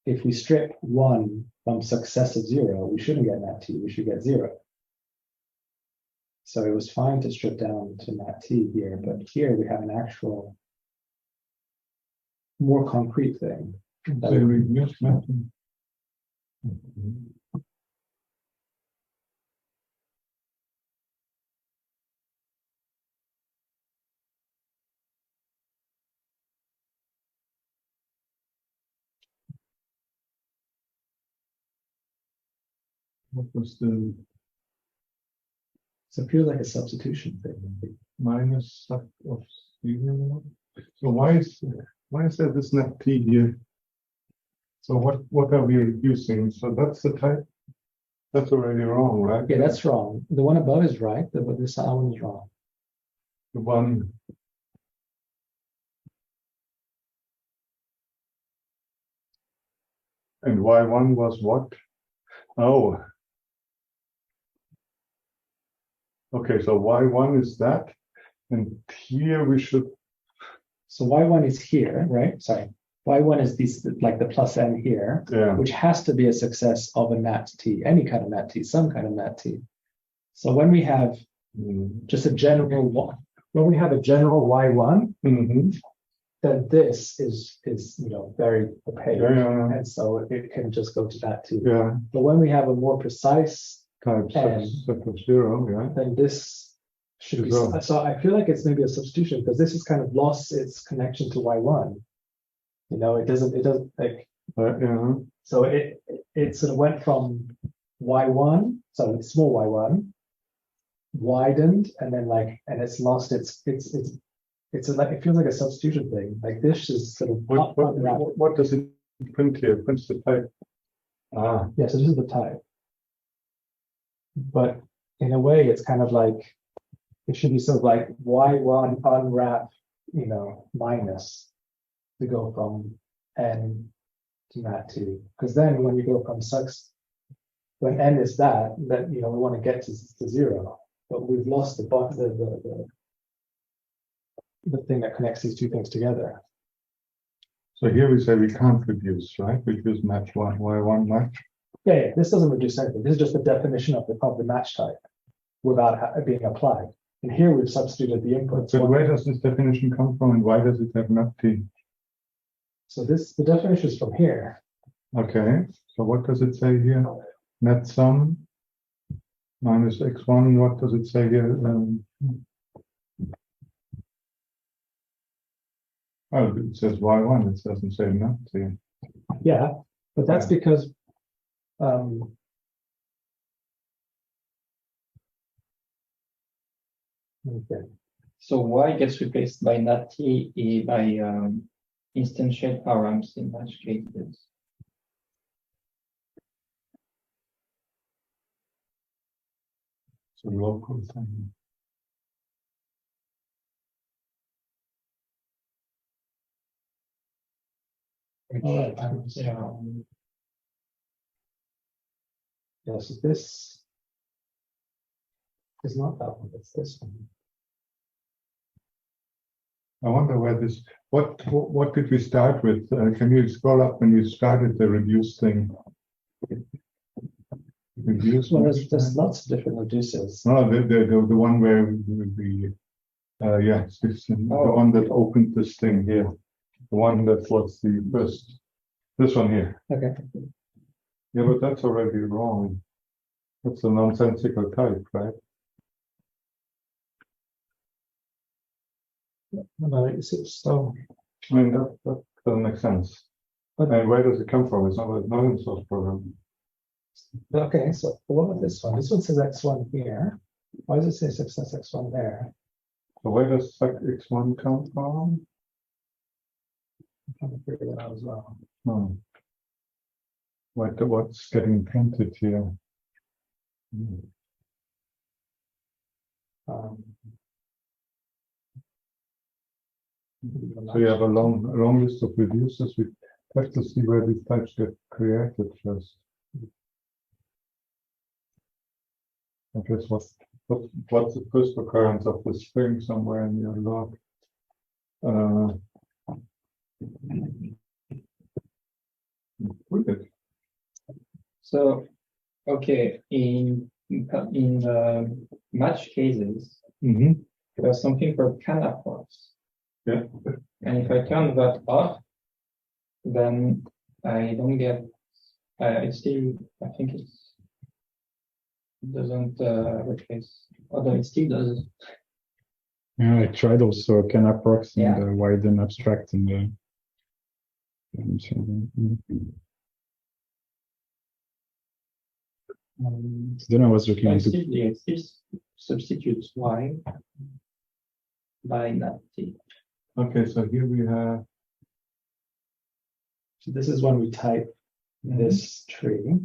if we strip 1 from successive 0, we shouldn't get nat t, we should get 0. So it was fine to strip down to nat t here, but here we have an actual more concrete thing. What was the So it feels like a substitution thing. minus of 0? So why is there this net t here? So what are we reducing? So that's the type. That's already wrong, right? Yeah, that's wrong. The one above is right, but this one is wrong. The one. And y1 was what? Oh. Okay, so y1 is that, and here we should. So y1 is here, right? Sorry, y1 is this, like the plus n here, which has to be a success of a nat t, any kind of nat t, some kind of nat t. So when we have just a general when we have a general y1, then this is very opaque, and so it can just go to that too. But when we have a more precise type of 0, then this should be. So I feel like it's maybe a substitution because this has kind of lost its connection to y1. It doesn't like. So it sort of went from y1, so small y1, widened, and then and it's lost its like, it feels like a substitution thing. Like this is sort of what does it print here? It prints the type. Yeah, so this is the type. But in a way, it's kind of like it should be sort of like y1 unwrap, minus to go from n to nat t. Because then when you go from when n is that we want to get to 0, but we've lost the thing that connects these two things together. So here we say we can't reduce, right? We use match y1 match. Yeah, this doesn't reduce anything. This is just the definition of the match type without it being applied. And here we've substituted the inputs. So where does this definition come from, and why does it have nat t? So the definition is from here. Okay. So what does it say here? Net sum minus x1. What does it say here? It says y1. It doesn't say nat t. Yeah, but that's because. Okay. So y gets replaced by nat t by instantiate params in match cases. So local thing. Yes, this is not that one, it's this one. I wonder where this. What did we start with? Can you scroll up when you started the reduce thing? Reduce. Well, there's lots of different reducers. No, the one where we yes, the one that opened this thing here. The one that was the first. This one here. Okay. Yeah, but that's already wrong. That's a nonsensical type, right? No, it's so. I mean, that doesn't make sense. But, and where does it come from? It's not in source program. Okay, so what about this one? This one says x1 here. Why does it say success x1 there? So where does x1 come from? I'm trying to figure that out as well. Hmm. What's getting printed here? Um, So you have a long list of reducers. We have to see where these types get created first. I guess what's the first occurrence of the string somewhere in your log? With it. So, okay, in match cases, there's something called can approx. Yeah. And if I turn that off, then I don't get. It's still. I think it doesn't replace. Although it still does. Yeah, I tried also can approx in Yeah. the widen abstract in the. Then I was looking into. It still substitutes y by not t. Okay, so here we have. So this is when we type this tree,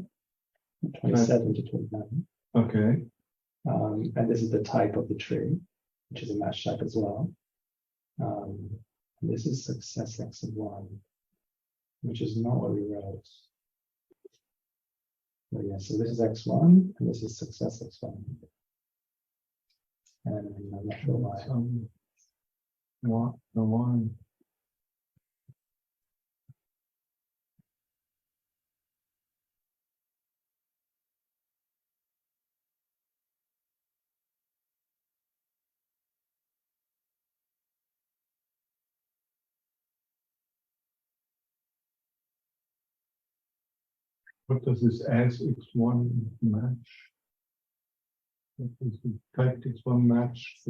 27 to 29. Okay. And this is the type of the tree, which is a match type as well. This is success x1, which is not what we wrote. But yeah, so this is x1, and this is success x1. And I'm not sure why. What the one? What does this as x1 match? What is the type x1 match?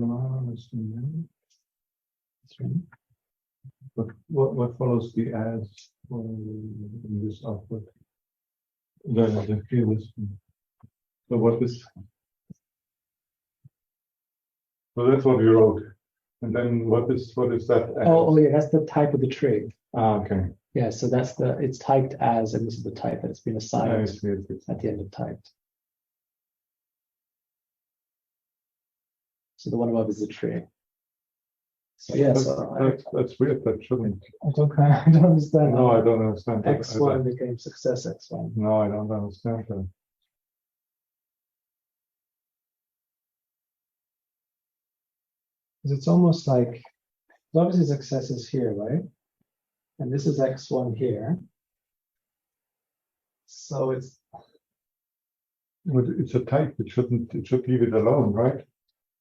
But what follows the as in this output? The previous one. So what is? So that's what you wrote. And then what is that? As? Oh yeah, that's the type of the tree. Okay. Yeah, so that's it's typed as, and this is the type that it's been assigned I see. at the end of typed. So the one above is the tree. So yeah, that's weird. That shouldn't. I don't understand. No, I don't understand. X1 became success x1. No, I don't understand that. Because it's almost like, obviously success is here, right? And this is x1 here. So it's. But it's a type. It should leave it alone, right?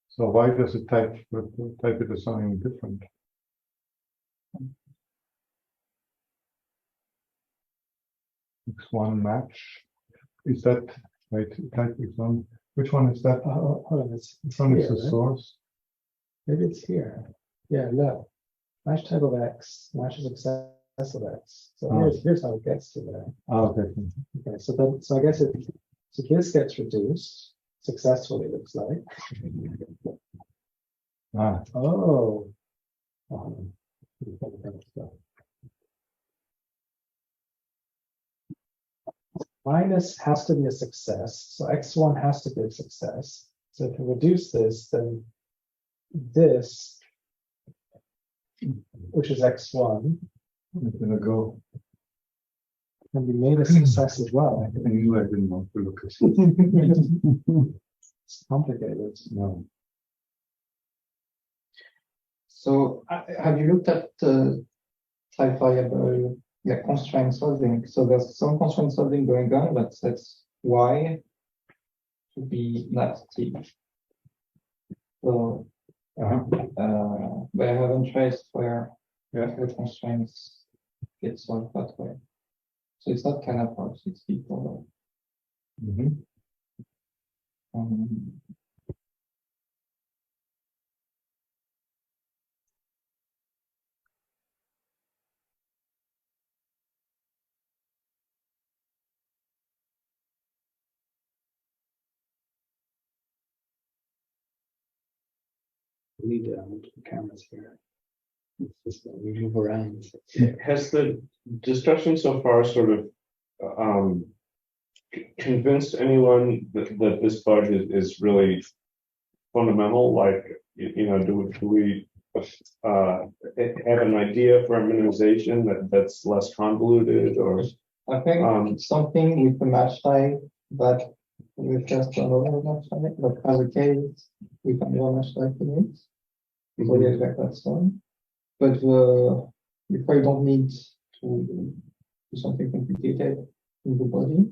So why does it type it as something different? X1 match. Is that right? Type X1. Which one is that? Oh, hold on, Which one is the right? source? Maybe it's here. Yeah, look. Match type of X, match success of X. So here's how it gets to there. Oh, okay. Okay, so I guess so this gets reduced successfully, looks like. Oh. Minus has to be a success, so x1 has to be a success. So if you reduce this, then this, which is x1, I'm gonna go. can be made a success as well. I knew I didn't want to look at it. It's complicated. No. So have you looked at the type variable constraint solving? So there's some constraint solving going on, but that's y to be not t. So, but I haven't traced where the constraints get solved that way. So it's not can approach, it's people. need multiple cameras here. It's just that we move around. Has the discussion so far sort of convinced anyone that this bug is really fundamental? Like, you know, do we have an idea for a minimization that's less convoluted, or I think something with the match type that refers to another match type, but as a case, we can do a match type in it. So yeah, that's fine. But you probably don't need to do something complicated in the body.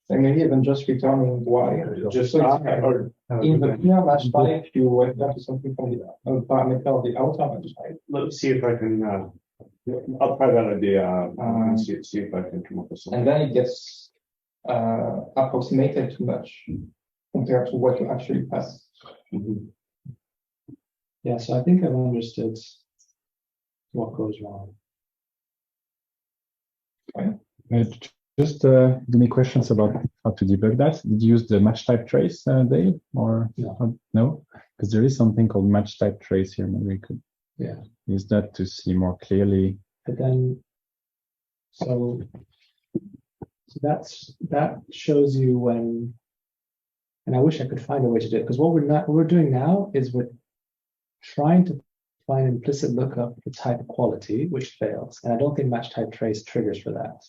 And maybe even just returning y. just or in the inner match type, you refer to something from the parameter of the outer match type. let's see if I can. I'll try that idea and see if I can come up with something. And then it gets approximated too much compared to what you actually pass. Yeah, so I think I've understood what goes wrong. Just give me questions about how to debug that. Did you use the match type trace, Dave, or no? Because there is something called match type trace here. Maybe we could use that to see more clearly. But then, so that shows you when. And I wish I could find a way to do it, because what we're doing now is we're trying to find implicit lookup for type quality, which fails, and I don't think match type trace triggers for that.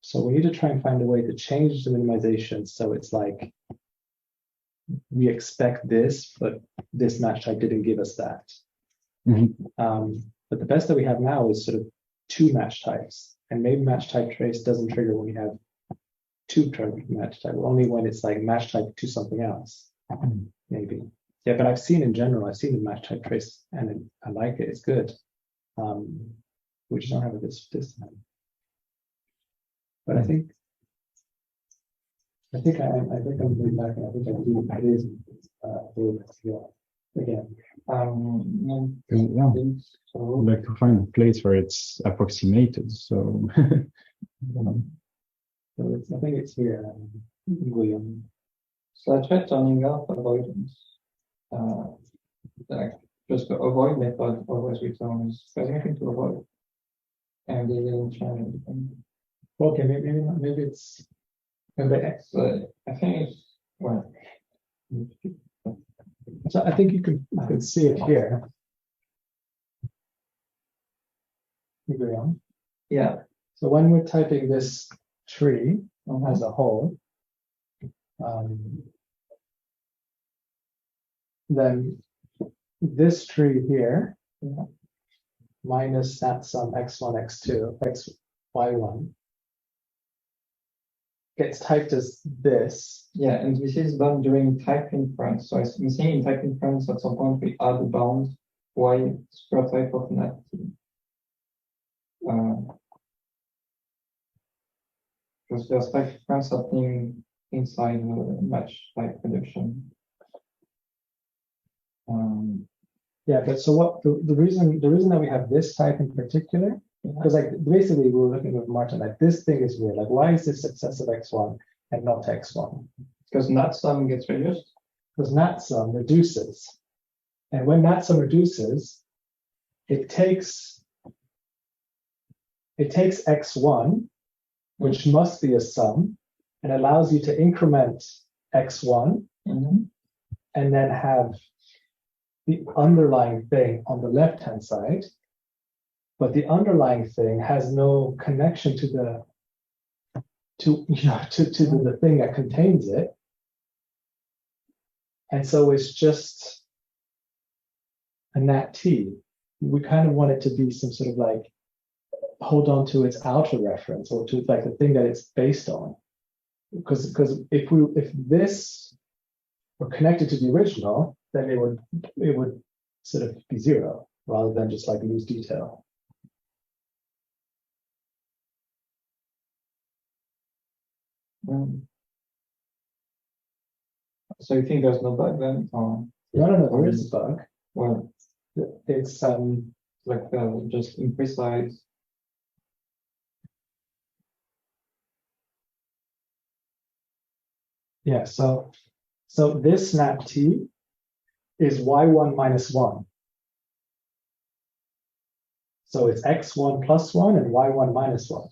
So we need to try and find a way to change the minimization so it's like we expect this, but this match type didn't give us that. But the best that we have now is sort of two match types, and maybe match type trace doesn't trigger when we have two match type, only when it's like match type to something else, maybe. Yeah, but I've seen in general, I've seen the match type trace, and I like it. It's good. We just don't have it this time. But I think I'm going back, and I think I do. It is again. I'd like to find a place where it's approximated. So, I think it's here, William. So I tried turning off avoidance. Like just the avoid method always returns there's anything to avoid, and they didn't try anything. Okay, maybe it's. So I think it's well. So I think you can see it here. Yeah. So when we're typing this tree as a whole, then this tree here minus that sum x1, x2, xy1 gets typed as this. Yeah, and this is done during type inference. So I'm saying in type inference at some point we add a bound y square type of net. Because there's type inference happening inside the match type prediction. Yeah, but so what the reason that we have this type in particular, because like basically we were looking with Martin, like this thing is weird. Like why is this successive x1 and not x1? Because not sum gets reduced. Because not sum reduces, and when not sum reduces, it takes x1, which must be a sum, and allows you to increment x1, and then have the underlying thing on the left-hand side, but the underlying thing has no connection to the thing that contains it, and so it's just a nat t. We kind of want it to be some sort of like hold on to its outer reference or to like the thing that it's based on, because if this were connected to the original, then it would sort of be zero rather than just like lose detail. So you think there's no bug then? No, there is a bug. Well, it's like just imprecise. Yeah, so So this snap t is y1 minus 1. So it's x1 plus 1 and y1 minus 1.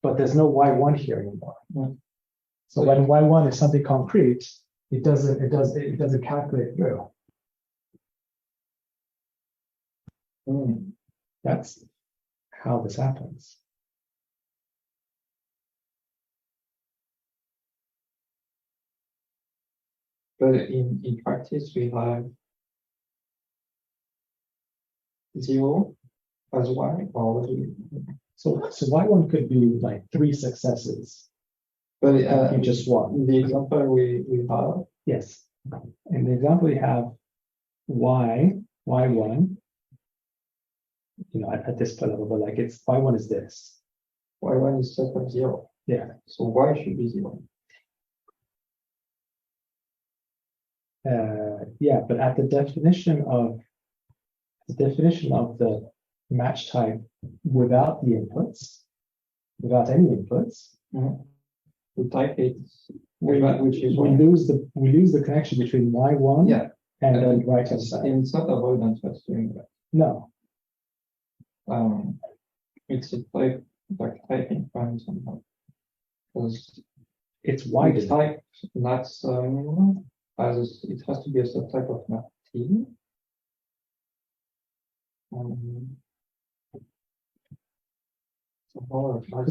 But there's no y1 here anymore. So when y1 is something concrete, it doesn't calculate through. That's how this happens. But in practice, we have 0 as y, or what do we? So y1 could be like 3 successes. But in just one. In the example we have. Yes. In the example, we have y1, at this level, but like it's y1 is this. Y1 is set at 0. Yeah. So y should be 0. Yeah, but at the definition of the match type without the inputs, without any inputs, the type is we lose the connection between y1 and then right hand side. And it's not avoidance that's doing that. No. It's a type like typing fine somehow. Because it's wide type that's as it has to be a subtype of map T.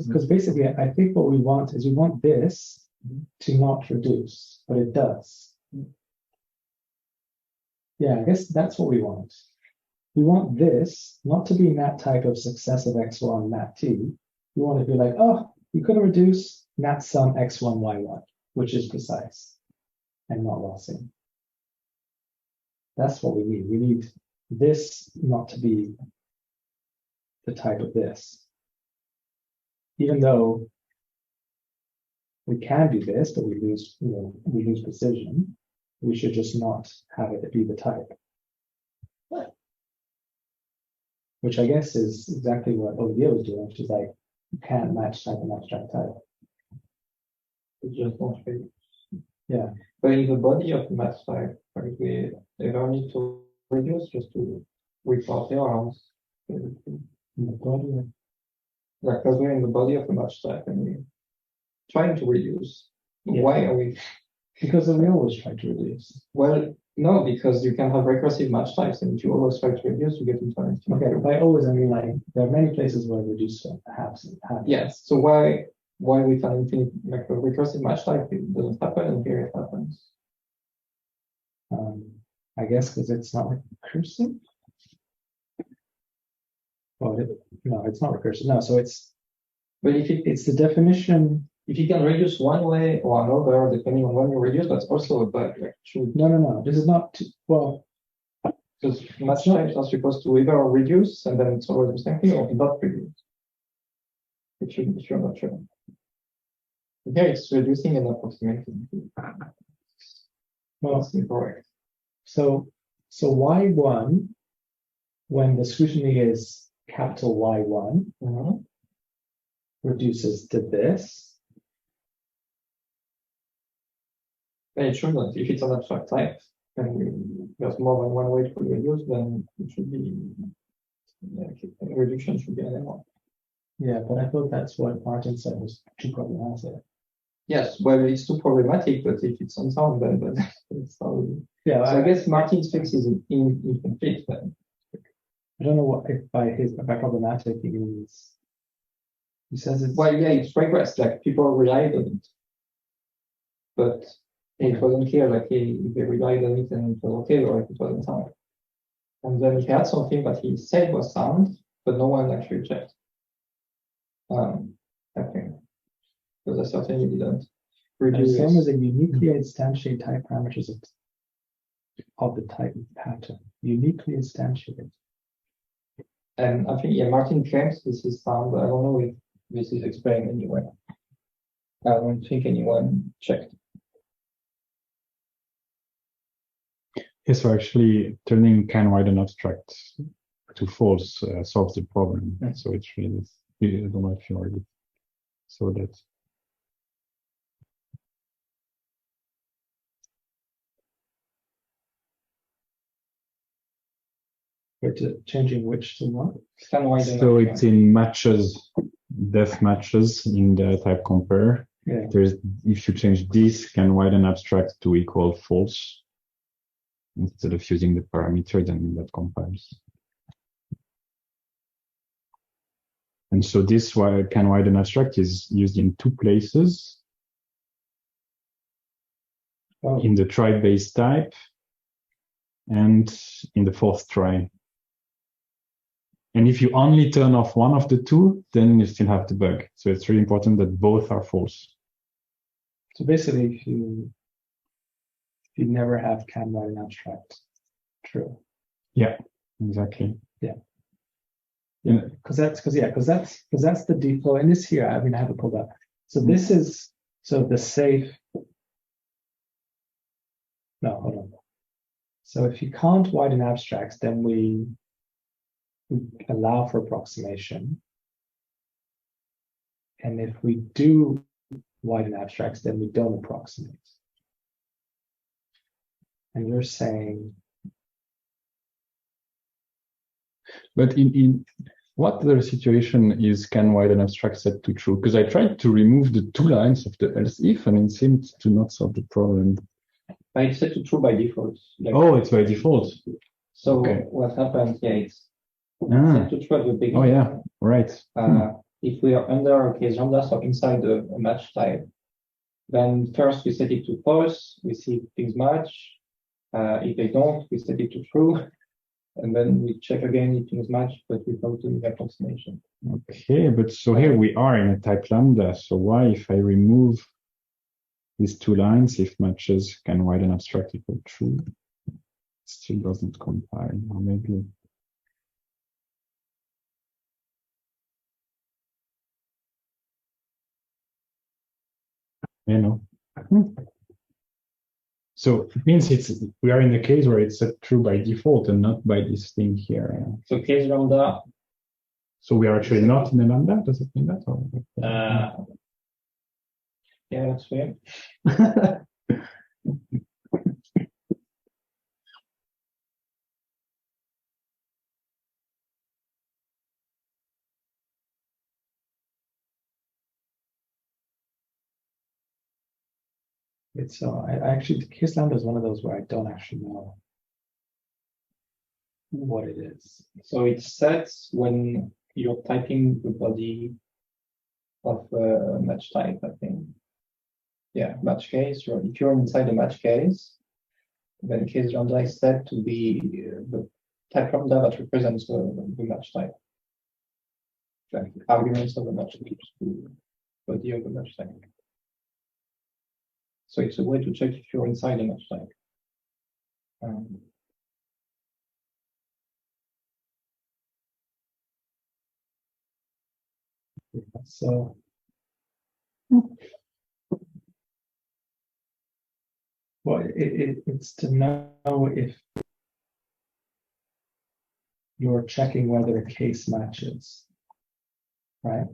Because basically, I think what we want is we want this to not reduce, but it does. Yeah, I guess that's what we want. We want this not to be nat type of successive x1 nat t. We want to be like, oh, you couldn't reduce nat sum x1 y1, which is precise and not lossing. That's what we need. We need this not to be the type of this. Even though we can do this, but we lose precision, we should just not have it be the type. Which I guess is exactly what Olivier was doing, which is like, you can't match type and abstract type. It's just not fair. Yeah. But in the body of the match type, we ever need to reduce just to report errors. In the body. Yeah, because we're in the body of the match type and we're trying to reduce. Yeah. Why are we? Because we always try to reduce. Well, no, because you can have recursive match types, and if you always try to reduce, you get into an infinite. Okay, by always I mean like there are many places where reduce happens. Yes. So why with an infinite like a recursive match type it doesn't happen, and here it happens? I guess because it's not recursive. Well, no, it's not recursive. No, so it's. But if it's the definition. If you can reduce one way or another, depending on when you reduce, that's also a bug. No. This is not well. Because match types are supposed to either reduce and then it's always the same thing, or not reduce. It should be sure, not sure. Here it's reducing and approximating. Well, that's incorrect. So y1, when the scrutiny is capital Y1, reduces to this. And it should not. If it's an abstract type and there's more than one way to reduce, then it should be reduction should be an error. Yeah, but I thought that's what Martin said was too problematic. Yes, well, it's too problematic, but if it's unsound, then it's not really. Yeah, so I guess Martin's fix is incomplete then. I don't know what if by problematic he means. He says it's well, yeah, it's regressed. Like people relied on it, but it wasn't clear. Like if they relied on it and it was okay, or if it wasn't sound. And then he had something that he said was sound, but no one actually checked. I think because I certainly didn't. As long as a uniquely instantiate type parameters of the type pattern, uniquely instantiated. And I think Martin claims this is found, but I don't know if this is explained anywhere. I don't think anyone checked. Yes, so actually turning can wide and abstract to false solves the problem. So it's really, I don't know if you already saw that. Wait, changing which to what? Can widen So abstract. it's in matches, def matches in the type compare. Yeah. There's, if you change this can widen abstract to equal false, instead of using the parameter, then that compiles. And so this can widen abstract is used in two places. Oh. In the try base type and in the fourth try. And if you only turn off one of the two, then you still have the bug. So it's really important that both are false. So basically, if you never have can widen abstract, true. Yeah, exactly. Yeah. Yeah, because that's the default. And this here, I mean, I have it pulled up. So this is the safe. No, hold on. So if you can't widen abstracts, then we allow for approximation. And if we do widen abstracts, then we don't approximate. And you're saying. But in what other situation is can widen abstract set to true? Because I tried to remove the two lines of the else if, and it seemed to not solve the problem. It's set to true by default. Like, oh, it's by default. So okay. What happens? Yeah, it's set to true at the beginning. Oh yeah, right. If we are under a case lambda, so inside a match type, then first we set it to false. We see if things match. If they don't, we set it to true. And then we check again if things match, but without doing the approximation. Okay, but so here we are in a type lambda. So why, if I remove these two lines, if matches can widen abstract equal true, still doesn't compile, or maybe. You know. So it means we are in the case where it's set true by default and not by this thing here. So case lambda. So we are actually not in a lambda. Does it mean that? Or? Yeah, that's weird. It's I actually, case lambda is one of those where I don't actually know what it is. So it's set when you're typing the body of a match type, I think. Yeah, match case. If you're inside the match case, then case lambda is set to be the type lambda that represents the match type. Like arguments of the match type to the body of the match type. So it's a way to check if you're inside the match type. So well, it's to know if you're checking whether a case matches, right?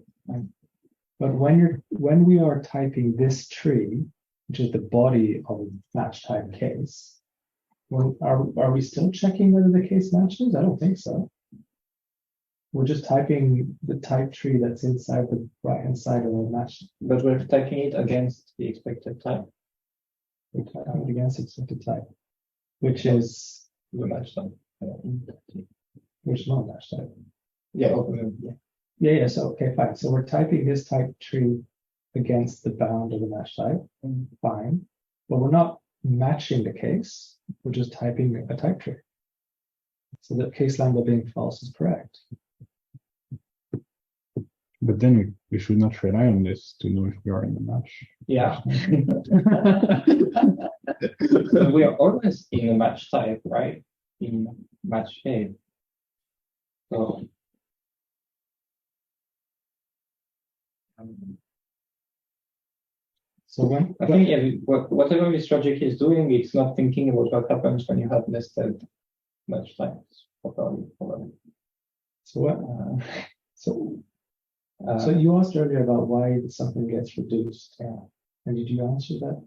But when we are typing this tree, which is the body of a match type case, well, are we still checking whether the case matches? I don't think so. We're just typing the type tree that's inside the right-hand side of a match. But we're typing it against the expected type. We're typing it against expected type, which is the match type. Which is not match type. Yeah, yeah. So okay, fine. So we're typing this type tree against the bound of the match type. Fine. But we're not matching the case. We're just typing a type tree. So the case lambda being false is correct. But then we should not rely on this to know if we are in the match. Yeah. So we are always in a match type, right? In match shape. So when I think whatever this logic is doing, it's not thinking about what happens when you have nested match types. Probably. So you asked earlier about why something gets reduced, and did you answer that?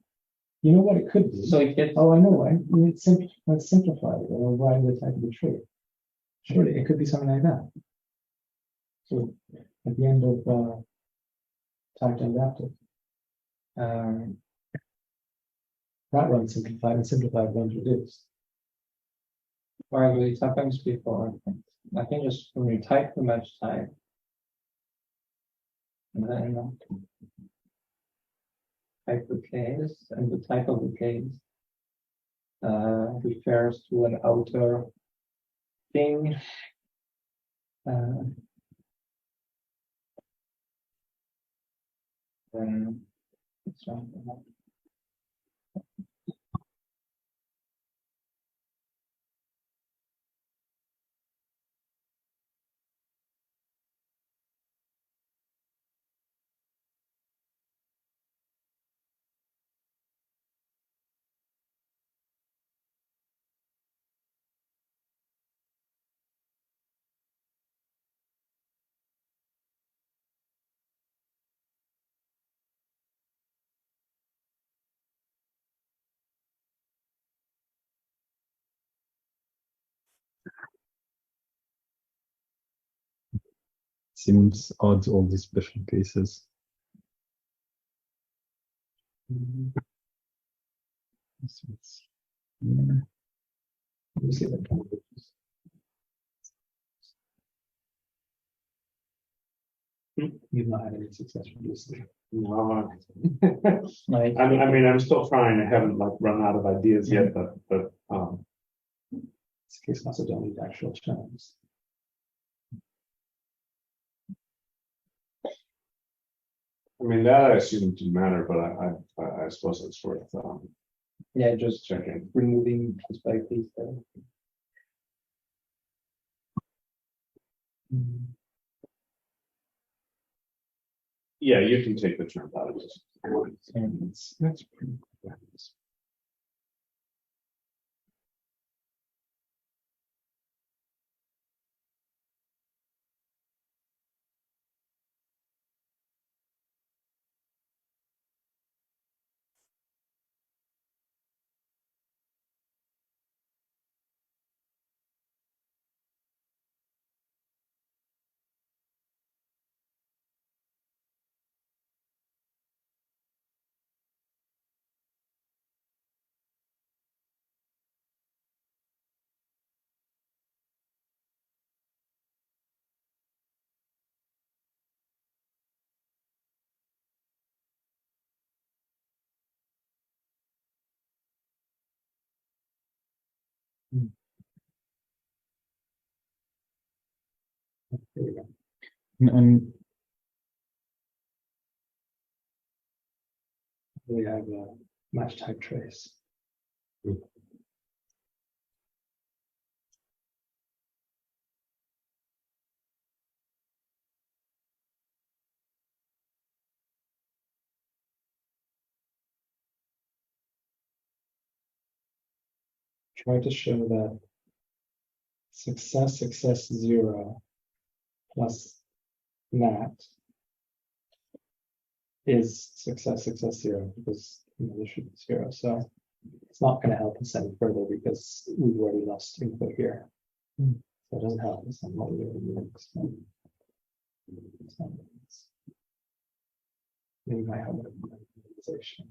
You know what it could be? So it gets. Oh, I know why. It's simplified, or why the type of the tree. Surely it could be something like that. So at the end of typed and adapted, that runs simplified and simplified runs reduced. Or it happens before. I think just when you type the match type, and then type the case, and the type of the case refers to an outer thing. Then it's right. Seems odd, all these special cases. Yeah. You see that. You've not had any success recently. No, Like, I mean, I'm still trying. I haven't like run out of ideas yet, but This case also don't need actual terms. I mean that I assume didn't matter, but I suppose it's worth yeah, just checking. removing perspectives there. Yeah, you can take the term out of this. That's pretty good. There we go. And We have a match type trace. Try to show that success 0 plus nat is success 0 because there should be 0. So it's not going to help us any further because we've already lost input here. So it doesn't help us on what we really need. Maybe might have a organization.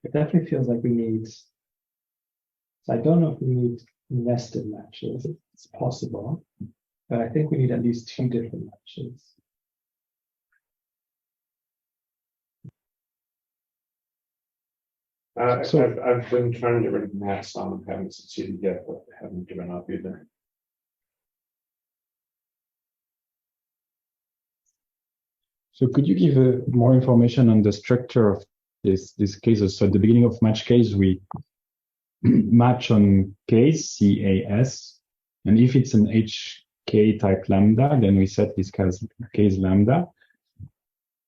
It definitely feels like we need. So I don't know if we need nested matches. It's possible, but I think we need at least 2 different matches. I've been trying to get rid of Matt some, haven't succeeded yet, but haven't given up either. so could you give more information on the structure of these cases? So at the beginning of match case, we match on case, CAS, and if it's an HK type lambda, then we set this case lambda.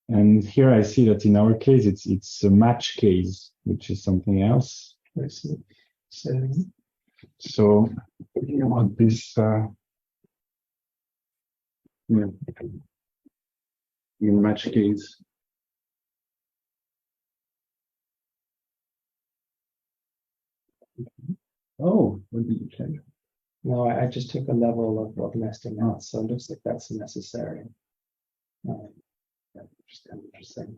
And here I see that in our case, it's a match case, which is something else. So thinking about this, in match case. Oh, what did you change? No, I just took a level of nesting out, so it looks like that's necessary. Yeah, interesting.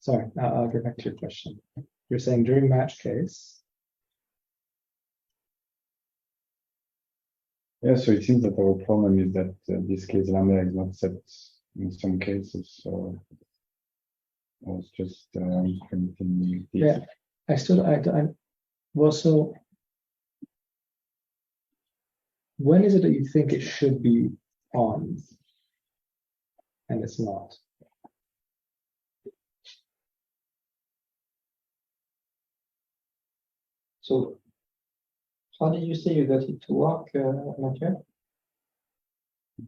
Sorry, I'll get back to your question. You're saying during match case. Yeah, so it seems that our problem is that this case lambda is not set in some cases. So I was just printing this. Yeah, well, so when is it that you think it should be on and it's not? So how did you say you got it to work, Mathieu?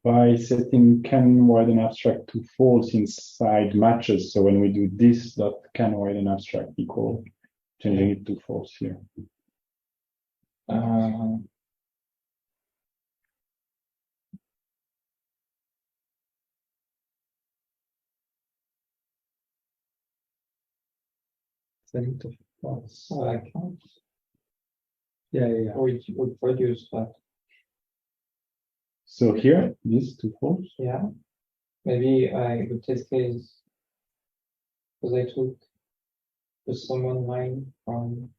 By setting can widen abstract to false inside matches. So when we do this dot can widen abstract equal, changing it to false here. Setting to false. I can't. Yeah. Or it would produce that. So here, this to false. Yeah. Maybe the test case, because I took the summon line from.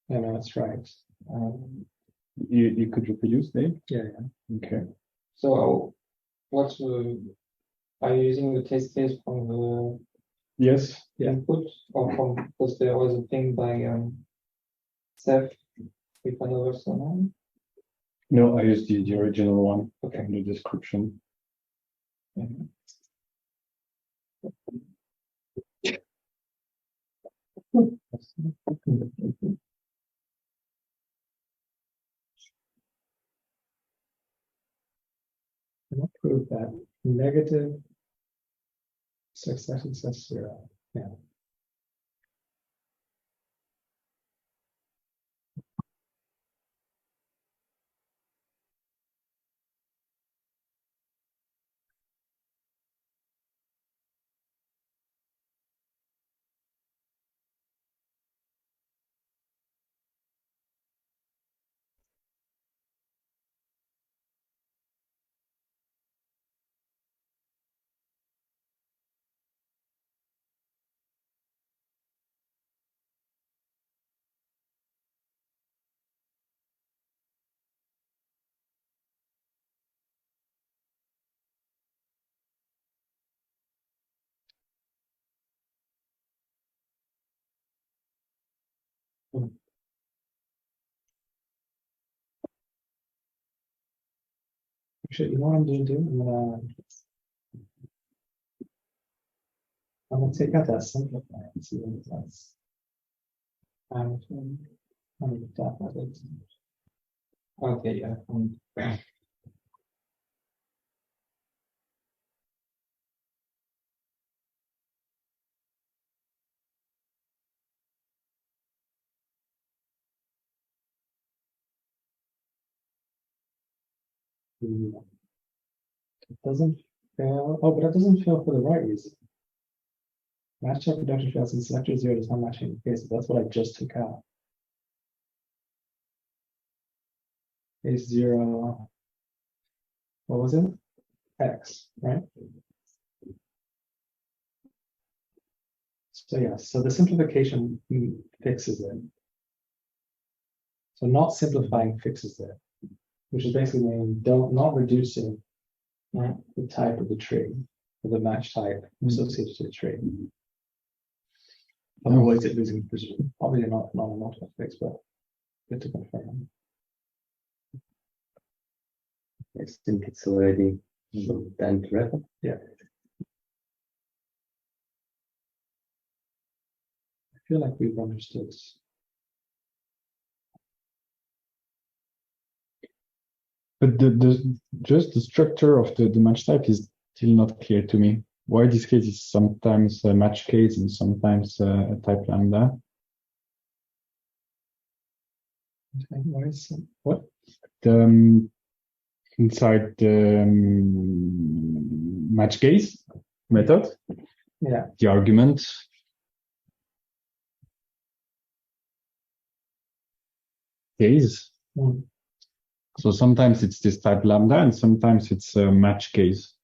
Yeah, no, that's right. You could reproduce Dave? Yeah. Okay. So what's are you using the test case from the Yes. input or from, because there was a thing by Seth with another summon? No, I used the original one. Okay. In the description. I'll prove that negative succession says 0. Yeah. Actually, you know what I'm going to do? I'm gonna take out that simplify and see what it does. I'm gonna tap that it. Okay, yeah. It doesn't fail. Oh, but it doesn't fail for the right reason. Match check reduction fails and selector 0 does not match any cases. That's what I just took out. Case 0. What was it? X, right? So yeah, so the simplification fixes it. So not simplifying fixes it, which is basically meaning not reducing the type of the tree, or the match type associated to the tree. Avoids it losing precision. Probably not a multiple fix, but good to confirm. I think it's already time to wrap up. Yeah. I feel like we've understood. But just the structure of the match type is still not clear to me. Why this case is sometimes a match case and sometimes a type lambda. Why is what? Inside the match case method, Yeah. the argument case. Mm. So sometimes it's this type lambda, and sometimes it's a match case.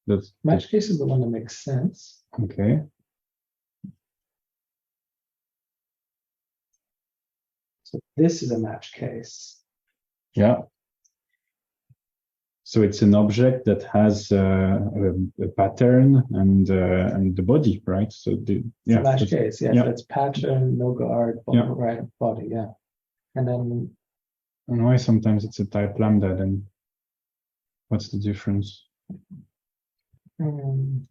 That's Match case is the one that makes sense. okay. So this is a match case. Yeah. So it's an object that has a pattern and the body, right? So the It's a match case, yes. yeah. That's pattern, no guard, body, Yeah. right, body, yeah. And then And why sometimes it's a type lambda then? What's the difference? I don't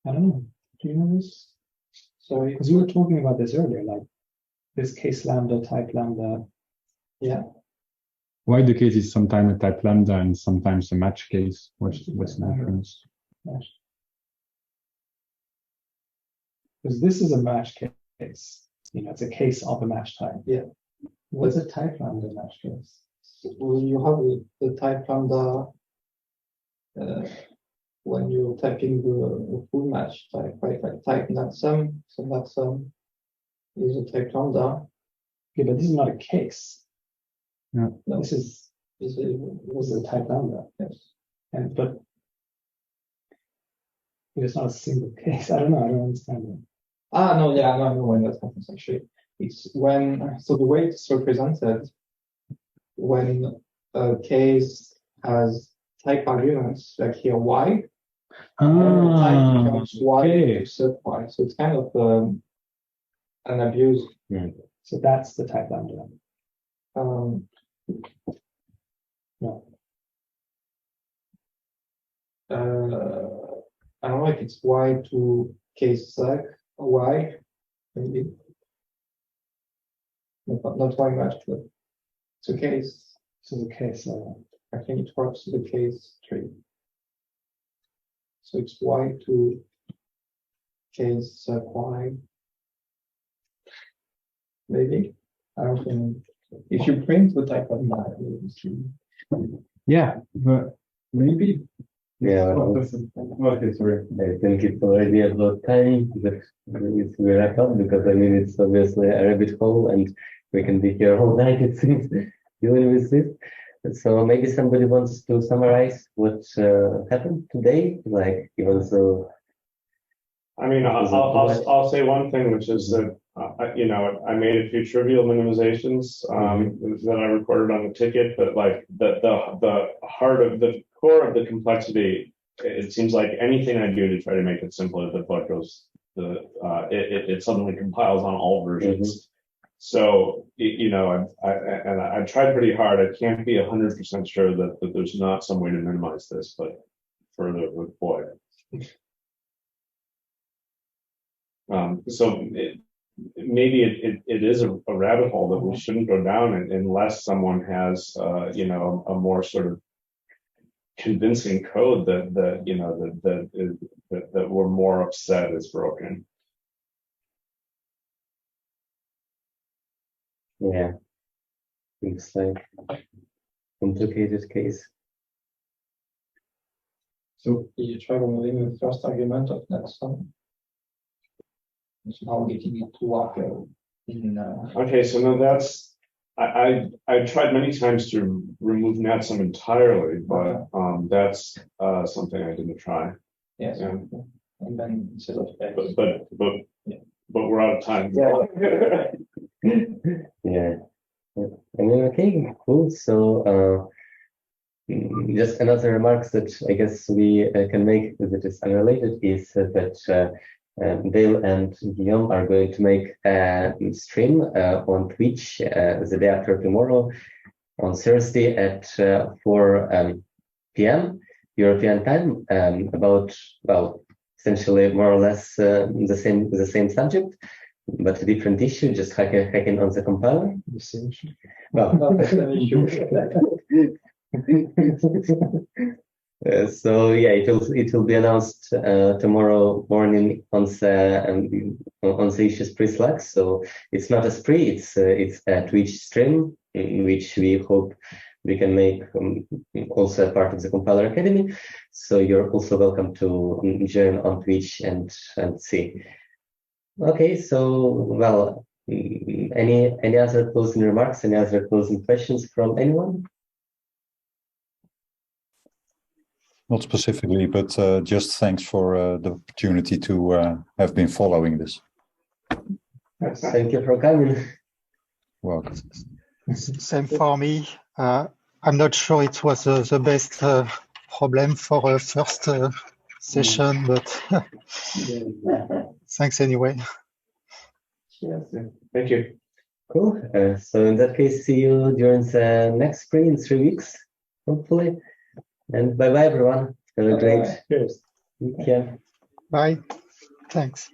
know. Do you know this? Sorry, because you were talking about this earlier, like this case lambda, type lambda. Yeah. Why the case is sometimes a type lambda and sometimes a match case? What's the difference? Because this is a match case. You know, it's a case of a match type. Yeah. What's a type lambda match case? Well, you have the type lambda when you're typing the full match type, right? Like type not sum, so not sum is a type lambda. Yeah, but this is not a case. Yeah. No, this is a type lambda. Yes. And but it's not a single case. I don't know. I don't understand it. No, yeah, no, I know when that happens actually. It's when, so the way it's represented, when a case has type arguments, like here y, type becomes y okay. to sub y. So it's kind of an abuse. So that's the type lambda. No. I don't know if it's y to case sec y, maybe. Not y match, but it's a case. So the case. I think it works to the case tree. So it's y to case sec y. Maybe. I don't think. If you print the type of math, it's true. Yeah, but maybe. Yeah, Okay, sorry. I think it's already about time that we wrap up, because I mean it's obviously a rabbit hole and we can be here all night, it seems, dealing with this. So maybe somebody wants to summarize what happened today, like even so. I mean, I'll say one thing, which is that I made a few trivial minimizations that I recorded on the ticket, but like the heart of the core of the complexity, it seems like anything I do to try to make it simpler, the bug goes, it suddenly compiles on all versions. So I tried pretty hard. I can't be 100% sure that there's not some way to minimize this, but further, boy. So maybe it is a rabbit hole that we shouldn't go down unless someone has a more sort of convincing code that we're more upset is broken. Yeah, it's like complicated case. So you try removing the first argument of that sum. So now getting it to work in. Okay, so now that's I tried many times to remove NatSum entirely, but that's something I didn't try. Yes. Yeah. And then instead of X. But we're out of time. Yeah. Yeah. I mean, okay, cool. So just another remarks that I guess we can make that is unrelated is that Dale and Guillaume are going to make a stream on Twitch the day after tomorrow, on Thursday at 4 p.m. European time, about, well, essentially more or less the same subject, but a different issue, just hacking on the compiler. The same issue. Well, Not the same issue. So yeah, it will be announced tomorrow morning on the issues pre-Slack. So it's not a spree, it's a Twitch stream in which we hope we can make also a part of the Compiler Academy. So you're also welcome to join on Twitch and see. Okay, so well, any other closing remarks? Any other closing questions from anyone? Not specifically, but just thanks for the opportunity to have been following this. Thank you for coming. Welcome. Same for me. I'm not sure it was the best problem for a first session, but thanks anyway. Thank you. Cool. So in that case, see you during the next sprint in 3 weeks, hopefully. And bye-bye, everyone. Have a great weekend. Bye. Thanks.